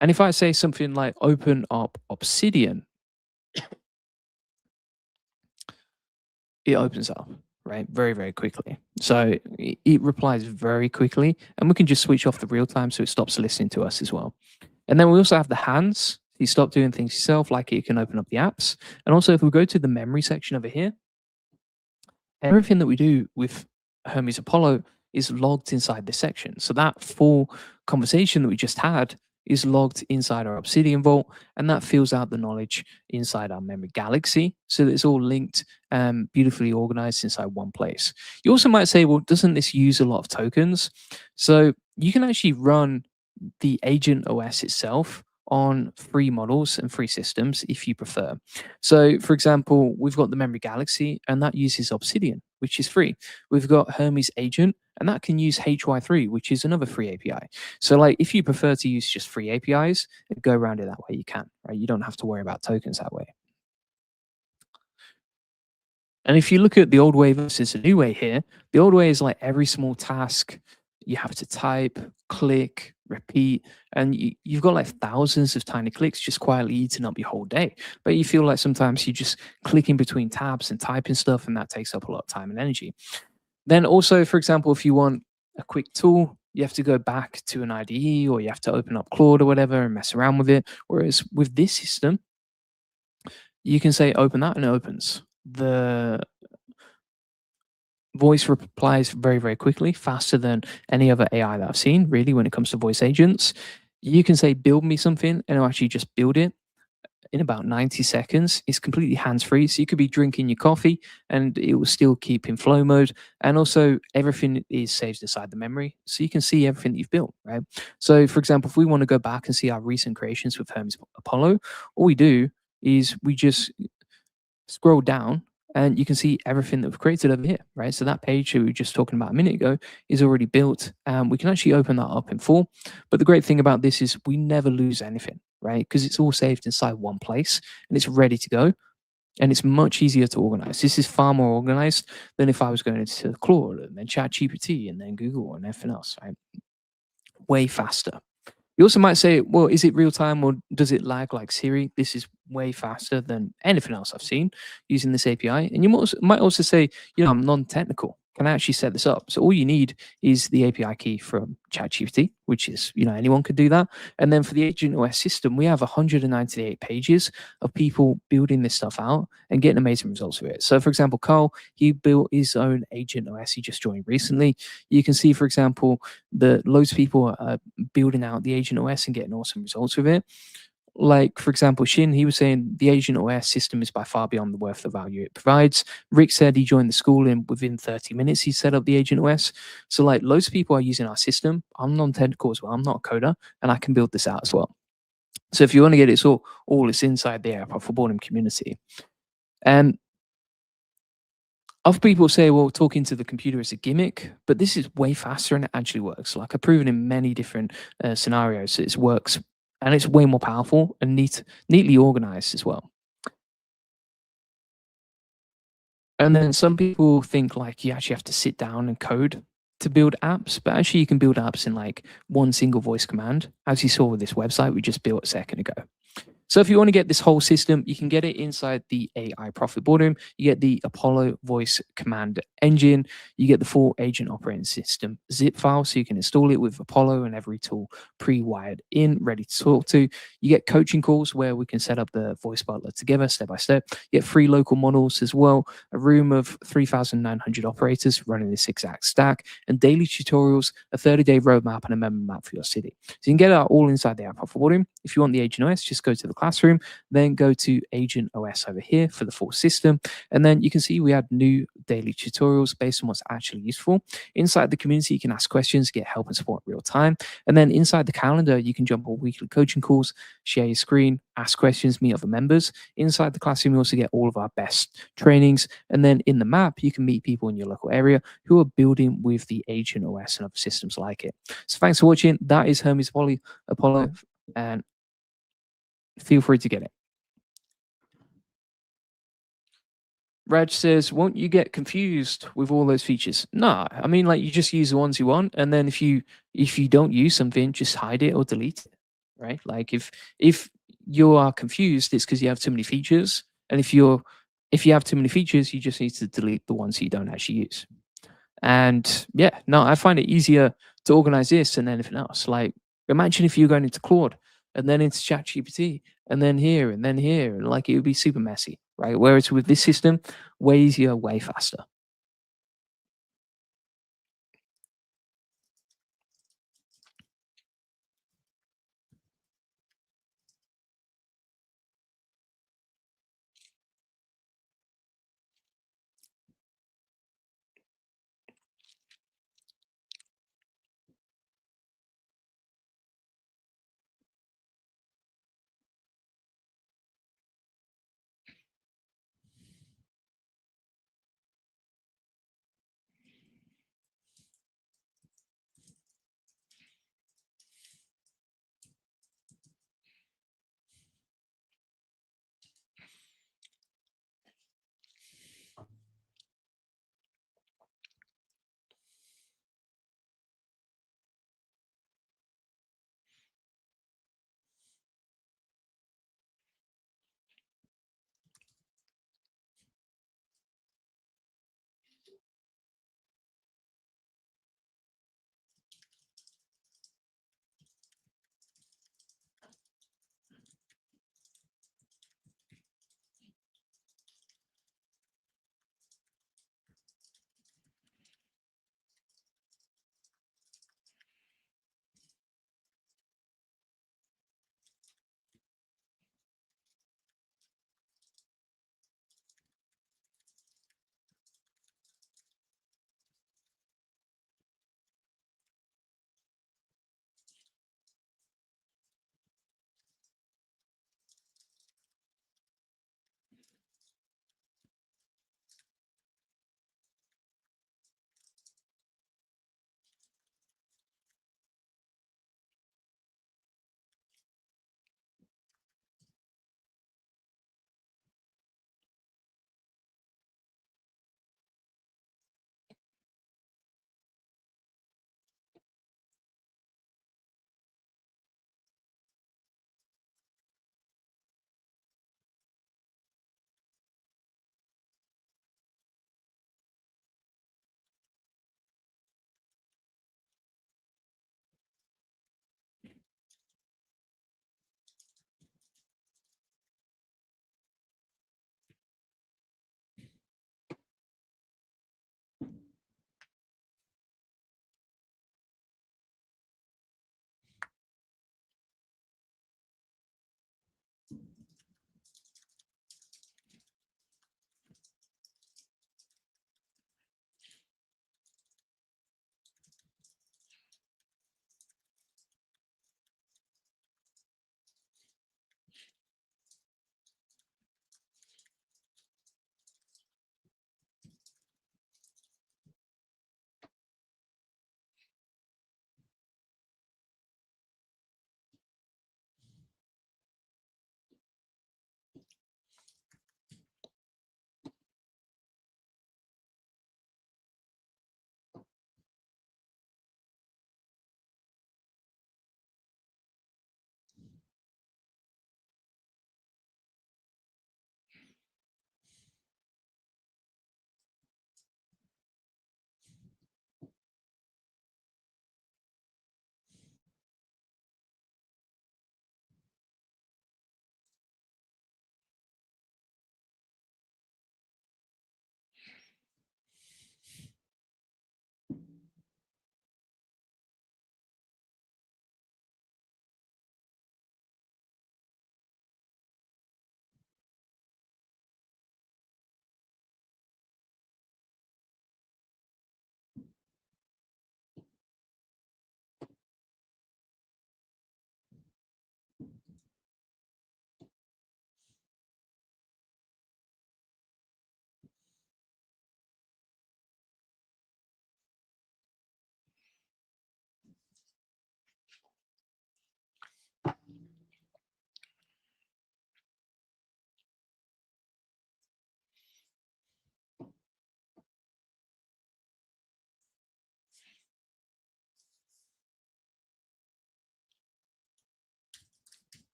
And if I say something like open up Obsidian, it opens up, right? Very, very quickly. So it replies very quickly. And we can just switch off the real time so it stops listening to us as well. And then we also have the hands. You stop doing things yourself, like it can open up the apps. And also if we go to the memory section over here, everything that we do with Hermes Apollo is logged inside this section. So that full conversation that we just had is logged inside our Obsidian Vault, and that fills out the knowledge inside our memory galaxy. So that it's all linked and beautifully organized inside one place. You also might say, well, doesn't this use a lot of tokens? So you can actually run the Agent OS itself on free models and free systems if you prefer. So, for example, we've got the Memory Galaxy, and that uses Obsidian, which is free. We've got Hermes Agent, and that can use HY3, which is another free API. So, like, if you prefer to use just free APIs and go around it that way, you can, right? You don't have to worry about tokens that way. And if you look at the old way versus the new way here, the old way is like every small task you have to type, click, repeat, and you've got like thousands of tiny clicks just quietly eating up your whole day. But you feel like sometimes you just clicking between tabs and typing stuff, and that takes up a lot of time and energy. Then also, for example, if you want a quick tool, you have to go back to an IDE or you have to open up Claude or whatever and mess around with it. Whereas with this system, you can say open that and it opens. The voice replies very, very quickly, faster than any other AI that I've seen, really, when it comes to voice agents. You can say, build me something, and it'll actually just build it in about 90 seconds. It's completely hands free. So you could be drinking your coffee and it will still keep in flow mode. And also, everything is saved inside the memory. So you can see everything that you've built, right? So, for example, if we want to go back and see our recent creations with Hermes Apollo, all we do is we just scroll down and you can see everything that we've created over here, right? So that page that we were just talking about a minute ago is already built. We can actually open that up in full. But the great thing about this is we never lose anything, right? Because it's all saved inside one place and it's ready to go. And it's much easier to organize. This is far more organized than if I was going into Claude and then ChatGPT and then Google and everything else, right? Way faster. You also might say, well, is it real time or does it lag like Siri? This is way faster than anything else I've seen using this API. And you might also say, I'm non technical. Can I actually set this up? So all you need is the API key from ChatGPT, which is, anyone could do that. And then for the Agent OS system, we have 198 pages of people building this stuff out and getting amazing results with it. So for example, Carl, he built his own Agent OS. He just joined recently. You can see, for example, that loads of people are building out the Agent OS and getting awesome results with it. Like, for example, Shin, he was saying the Agent OS system is by far beyond the worth of value it provides. Rick said he joined the school and within 30 minutes he set up the Agent OS. So, like, loads of people are using our system. I'm non-technical as well. I'm not a coder, and I can build this out as well. So, if you want to get it all it's inside the Airport for Boredom community. And other people say, well, talking to the computer is a gimmick, but this is way faster and it actually works. Like I've proven in many different scenarios, it works and it's way more powerful and neatly organized as well. And then some people think like you actually have to sit down and code to build apps, but actually you can build apps in like one single voice command, as you saw with this website we just built a second ago. So if you want to get this whole system, you can get it inside the AI Profit Boardroom. You get the Apollo voice command engine. You get the full agent operating system zip file, so you can install it with Apollo and every tool pre-wired in, ready to talk to. You get coaching calls where we can set up the voice butler together step by step. You get free local models as well, a room of 3,900 operators running this exact stack, and daily tutorials, a 30-day roadmap, and a member map for your city. So you can get it all inside the AI Profit Boardroom. If you want the Agent OS, just go to the classroom, then go to Agent OS over here for the full system. And then you can see we add new daily tutorials based on what's actually useful. Inside the community, you can ask questions, get help and support real time. And then inside the calendar, you can jump on weekly coaching calls, share your screen, ask questions, meet other members. Inside the classroom, you also get all of our best trainings. And then in the map, you can meet people in your local area who are building with the Agent OS and other systems like it. So thanks for watching. That is Hermes Apollo, and feel free to get it. Raj says, won't you get confused with all those features? No, I mean, like, you just use the ones you want, and then if you don't use something, just hide it or delete it, right? Like if you are confused, it's because you have too many features, and if you have too many features, you just need to delete the ones you don't actually use. And yeah, no, I find it easier to organize this than anything else. Like, imagine if you're going into Claude and then into ChatGPT and then here and then here, and like it would be super messy, right? Whereas with this system, way easier, way faster.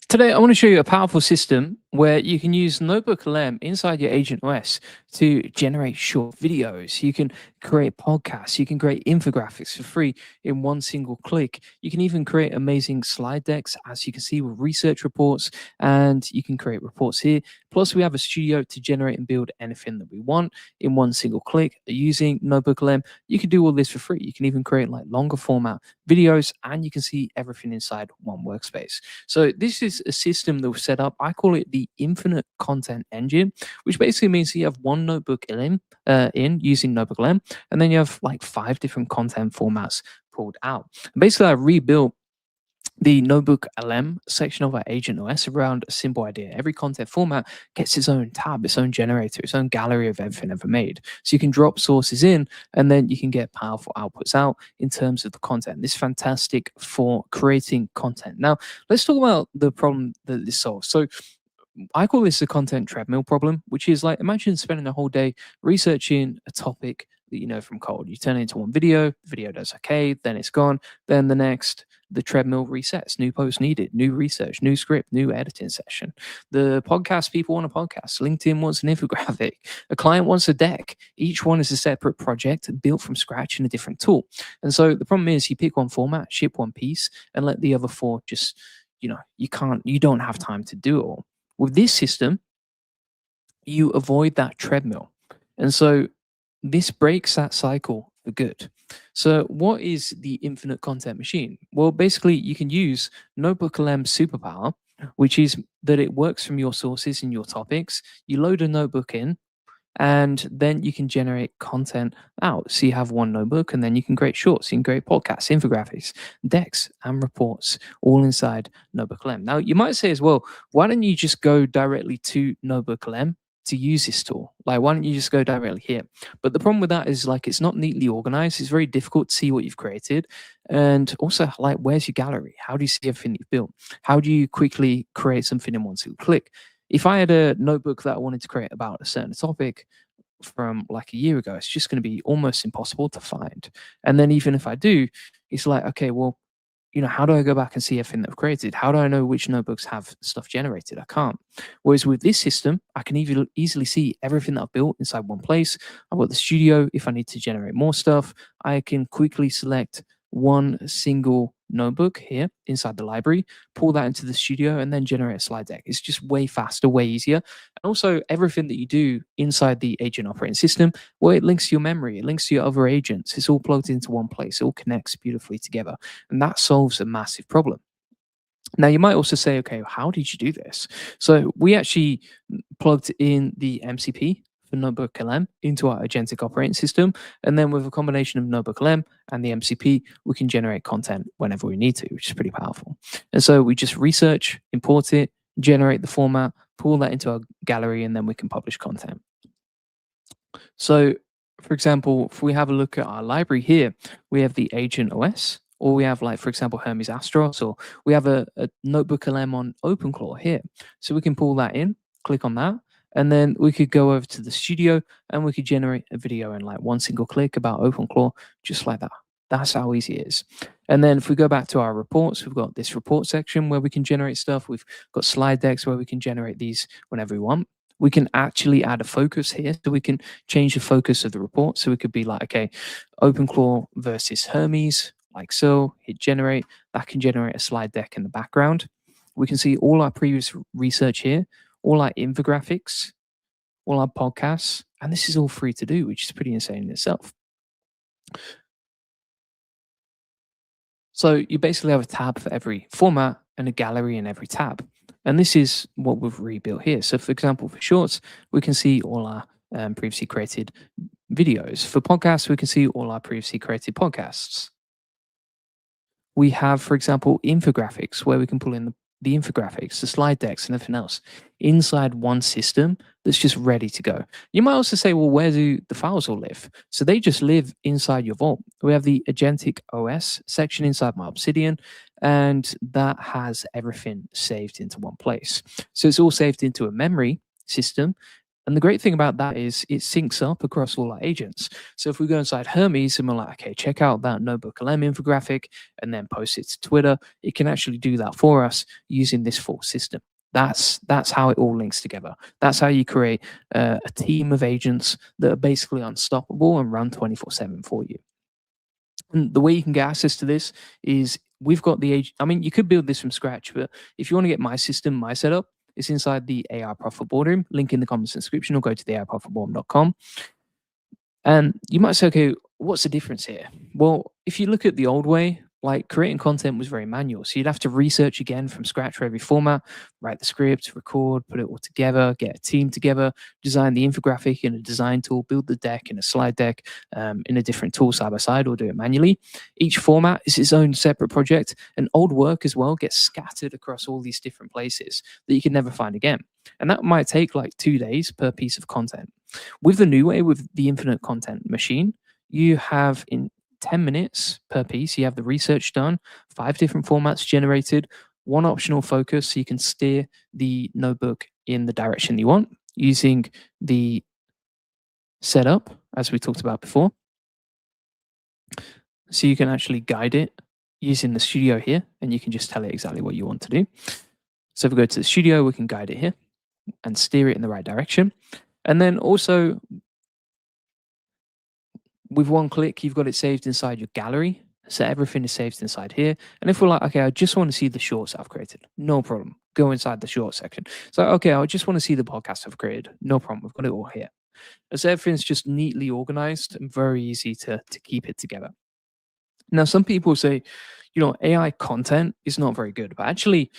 Today, I want to show you a powerful system where you can use Notebook LM inside your Agent OS to generate short videos. You can create podcasts. You can create infographics for free in one single click. You can even create amazing slide decks, as you can see with research reports, and you can create reports here. Plus, we have a studio to generate and build anything that we want in one single click using Notebook LM. You can do all this for free. You can even create like longer format videos, and you can see everything inside one workspace. So this is a system that was set up. I call it the infinite content engine, which basically means you have one notebook in using Notebook LM, and then you have like 5 different content formats pulled out. And basically, I rebuilt the Notebook LM section of our Agent OS around a simple idea. Every content format gets its own tab, its own generator, its own gallery of everything ever made. So you can drop sources in, and then you can get powerful outputs out in terms of the content. This is fantastic for creating content. Now, let's talk about the problem that this solves. So I call this the content treadmill problem, which is like, imagine spending a whole day researching a topic that you know from cold. You turn it into one video, the video does okay, then it's gone, then the next, the treadmill resets, new post needed, new research, new script, new editing session. The podcast people want a podcast, LinkedIn wants an infographic, a client wants a deck. Each one is a separate project built from scratch in a different tool. And so the problem is you pick one format, ship one piece, and let the other 4 just, you don't have time to do it all. With this system, you avoid that treadmill. And so this breaks that cycle for good. So what is the infinite content machine? Well, basically you can use Notebook LM superpower, which is that it works from your sources and your topics. You load a notebook in, and then you can generate content out. So you have one notebook, and then you can create shorts, you can create podcasts, infographics, decks, and reports all inside Notebook LM. Now, you might say as well, why don't you just go directly to Notebook LM to use this tool? Like, why don't you just go directly here? But the problem with that is like it's not neatly organized. It's very difficult to see what you've created. And also, like, where's your gallery? How do you see everything you've built? How do you quickly create something in one single click? If I had a notebook that I wanted to create about a certain topic from like a year ago, it's just going to be almost impossible to find. And then even if I do, it's like, okay, well, how do I go back and see everything that I've created? How do I know which notebooks have stuff generated? I can't. Whereas with this system, I can easily see everything that I've built inside one place. I've got the studio. If I need to generate more stuff, I can quickly select one single notebook here inside the library, pull that into the studio, and then generate a slide deck. It's just way faster, way easier. And also, everything that you do inside the agent operating system, well, it links to your memory, it links to your other agents. It's all plugged into one place. It all connects beautifully together. And that solves a massive problem. Now, you might also say, okay, how did you do this? So we actually plugged in the MCP for Notebook LM into our Agentic operating system. And then with a combination of Notebook LM and the MCP, we can generate content whenever we need to, which is pretty powerful. And so we just research, import it, generate the format, pull that into our gallery, and then we can publish content. So, for example, if we have a look at our library here, we have the Agent OS, or we have, like, for example, Hermes Astros, or we have a Notebook LM on OpenClaw here. So we can pull that in, click on that, and then we could go over to the studio and we could generate a video in like one single click about OpenClaw, just like that. That's how easy it is. And then if we go back to our reports, we've got this report section where we can generate stuff. We've got slide decks where we can generate these whenever we want. We can actually add a focus here, so we can change the focus of the report. So we could be like, okay, OpenClaw versus Hermes, like so, hit generate. That can generate a slide deck in the background. We can see all our previous research here, all our infographics, all our podcasts, and this is all free to do, which is pretty insane in itself. So you basically have a tab for every format and a gallery in every tab. And this is what we've rebuilt here. So for example, for shorts, we can see all our previously created videos. For podcasts, we can see all our previously created podcasts. We have, for example, infographics, where we can pull in the infographics, the slide decks, and everything else inside one system that's just ready to go. You might also say, well, where do the files all live? So they just live inside your vault. We have the Agentic OS section inside my Obsidian, and that has everything saved into one place. So it's all saved into a memory system And the great thing about that is it syncs up across all our agents. So if we go inside Hermes and we're like, okay, check out that Notebook LM infographic and then post it to Twitter, it can actually do that for us using this full system. That's how it all links together. That's how you create a team of agents that are basically unstoppable and run 24/7 for you. And the way you can get access to this is we've got the age. I mean, you could build this from scratch, but if you want to get my system, my setup, it's inside the AI Profit Boardroom. Link in the comments description, or go to the AIProfitBoardroom.com. And you might say, okay, what's the difference here? Well, if you look at the old way, like creating content was very manual. So you'd have to research again from scratch for every format, write the script, record, put it all together, get a team together, design the infographic in a design tool, build the deck in a slide deck in a different tool side by side, or do it manually. Each format is its own separate project, and old work as well gets scattered across all these different places that you can never find again. And that might take like 2 days per piece of content. With the new way, with the infinite content machine, you have in 10 minutes per piece, you have the research done, 5 different formats generated, 1 optional focus so you can steer the notebook in the direction you want using the setup, as we talked about before. So you can actually guide it using the studio here, and you can just tell it exactly what you want to do. So if we go to the studio, we can guide it here and steer it in the right direction. And then also, with 1 click, you've got it saved inside your gallery. So everything is saved inside here. And if we're like, okay, I just want to see the shorts I've created, no problem. Go inside the short section. So, okay, I just want to see the podcast I've created. No problem. We've got it all here. And so everything's just neatly organized and very easy to keep it together. Now, some people say, AI content is not very good, but actually,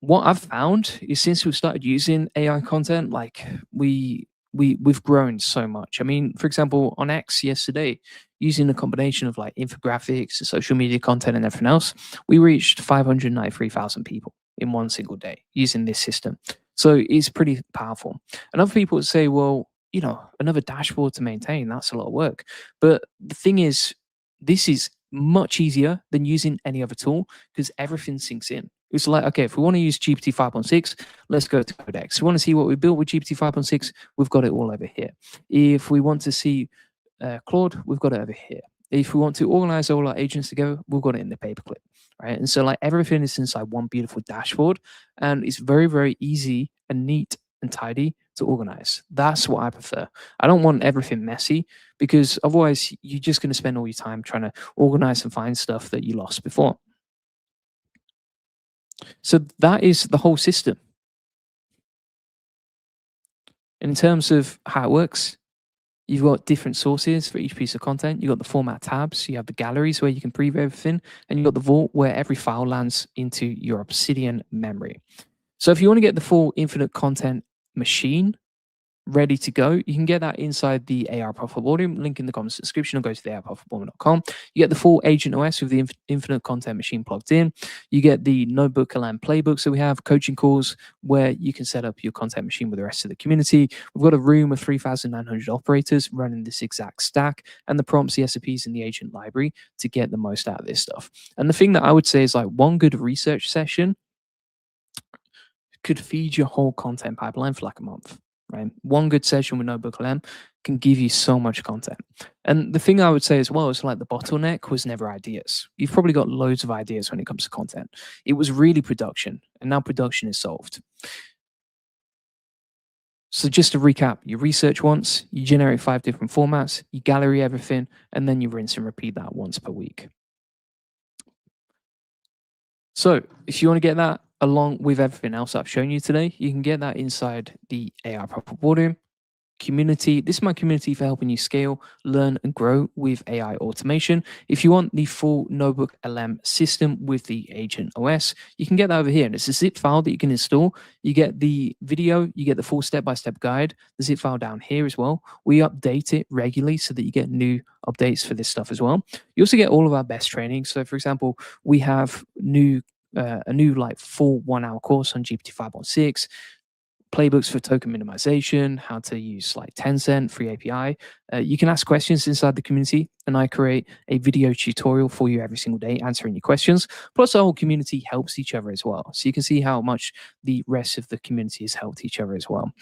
what I've found is since we've started using AI content, like we've grown so much. I mean, for example, on X yesterday, using a combination of like infographics, social media content, and everything else, we reached 593,000 people in 1 single day using this system. So it's pretty powerful. And other people would say, well, another dashboard to maintain, that's a lot of work. But the thing is, this is much easier than using any other tool because everything syncs in. It's like, okay, if we want to use GPT 5.6, let's go to Codex. If we want to see what we built with GPT 5.6, we've got it all over here. If we want to see Claude, we've got it over here. If we want to organize all our agents together, we've got it in the paperclip, right? And so like everything is inside one beautiful dashboard, and it's very, very easy and neat and tidy to organize. That's what I prefer. I don't want everything messy because otherwise you're just going to spend all your time trying to organize and find stuff that you lost before. So that is the whole system. In terms of how it works, you've got different sources for each piece of content. You've got the format tabs. You have the galleries where you can preview everything. And you've got the vault where every file lands into your Obsidian memory. So if you want to get the full infinite content machine ready to go, you can get that inside the AI Profit Boardroom. Link in the comments description, or go to the AIProfitBoardroom.com. You get the full Agent OS with the infinite content machine plugged in. You get the Notebook LM playbook. So we have coaching calls where you can set up your content machine with the rest of the community. We've got a room of 3,900 operators running this exact stack, and the prompts, the SOPs, and the agent library to get the most out of this stuff. And the thing that I would say is like one good research session could feed your whole content pipeline for like a month. Right? One good session with Notebook LM can give you so much content. And the thing I would say as well is like the bottleneck was never ideas. You've probably got loads of ideas when it comes to content. It was really production, and now production is solved. So just to recap, you research once, you generate 5 different formats, you gallery everything, and then you rinse and repeat that once per week. So if you want to get that along with everything else I've shown you today, you can get that inside the AI Profit Boardroom community. This is my community for helping you scale, learn, and grow with AI automation. If you want the full Notebook LM system with the Agent OS, you can get that over here. And it's a zip file that you can install. You get the video, you get the full step-by-step guide, the zip file down here as well. We update it regularly so that you get new updates for this stuff as well. You also get all of our best training. So for example, we have a new like full 1-hour course on GPT 5.6, playbooks for token minimization, how to use like Tencent free API. You can ask questions inside the community, and I create a video tutorial for you every single day answering your questions. Plus, our whole community helps each other as well. So you can see how much the rest of the community has helped each other as well.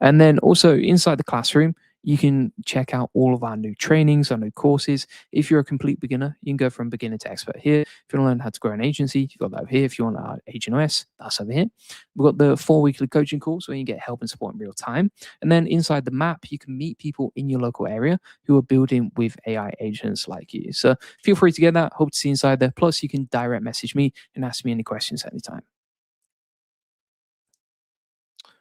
And then also inside the classroom, you can check out all of our new trainings, our new courses. If you're a complete beginner, you can go from beginner to expert here. If you want to learn how to grow an agency, you've got that over here. If you want our Agent OS, that's over here. We've got the 4 weekly coaching calls where you get help and support in real time. And then inside the map, you can meet people in your local area who are building with AI agents like you. So feel free to get that. Hope to see you inside there. Plus, you can direct message me and ask me any questions anytime.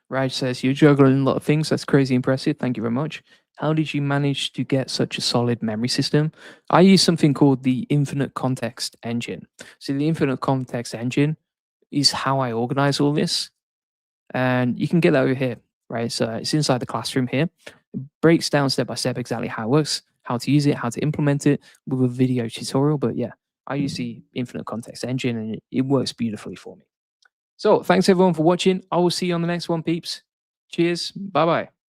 Raj says, you're juggling a lot of things. That's crazy impressive. Thank you very much. How did you manage to get such a solid memory system? I use something called the infinite context engine. So the infinite context engine is how I organize all this. And you can get that over here, right? So it's inside the classroom here. It breaks down step by step exactly how it works, how to use it, how to implement it with a video tutorial. But yeah, I use the infinite context engine and it works beautifully for me. So thanks everyone for watching. I will see you on the next one, peeps. Cheers. Bye-bye.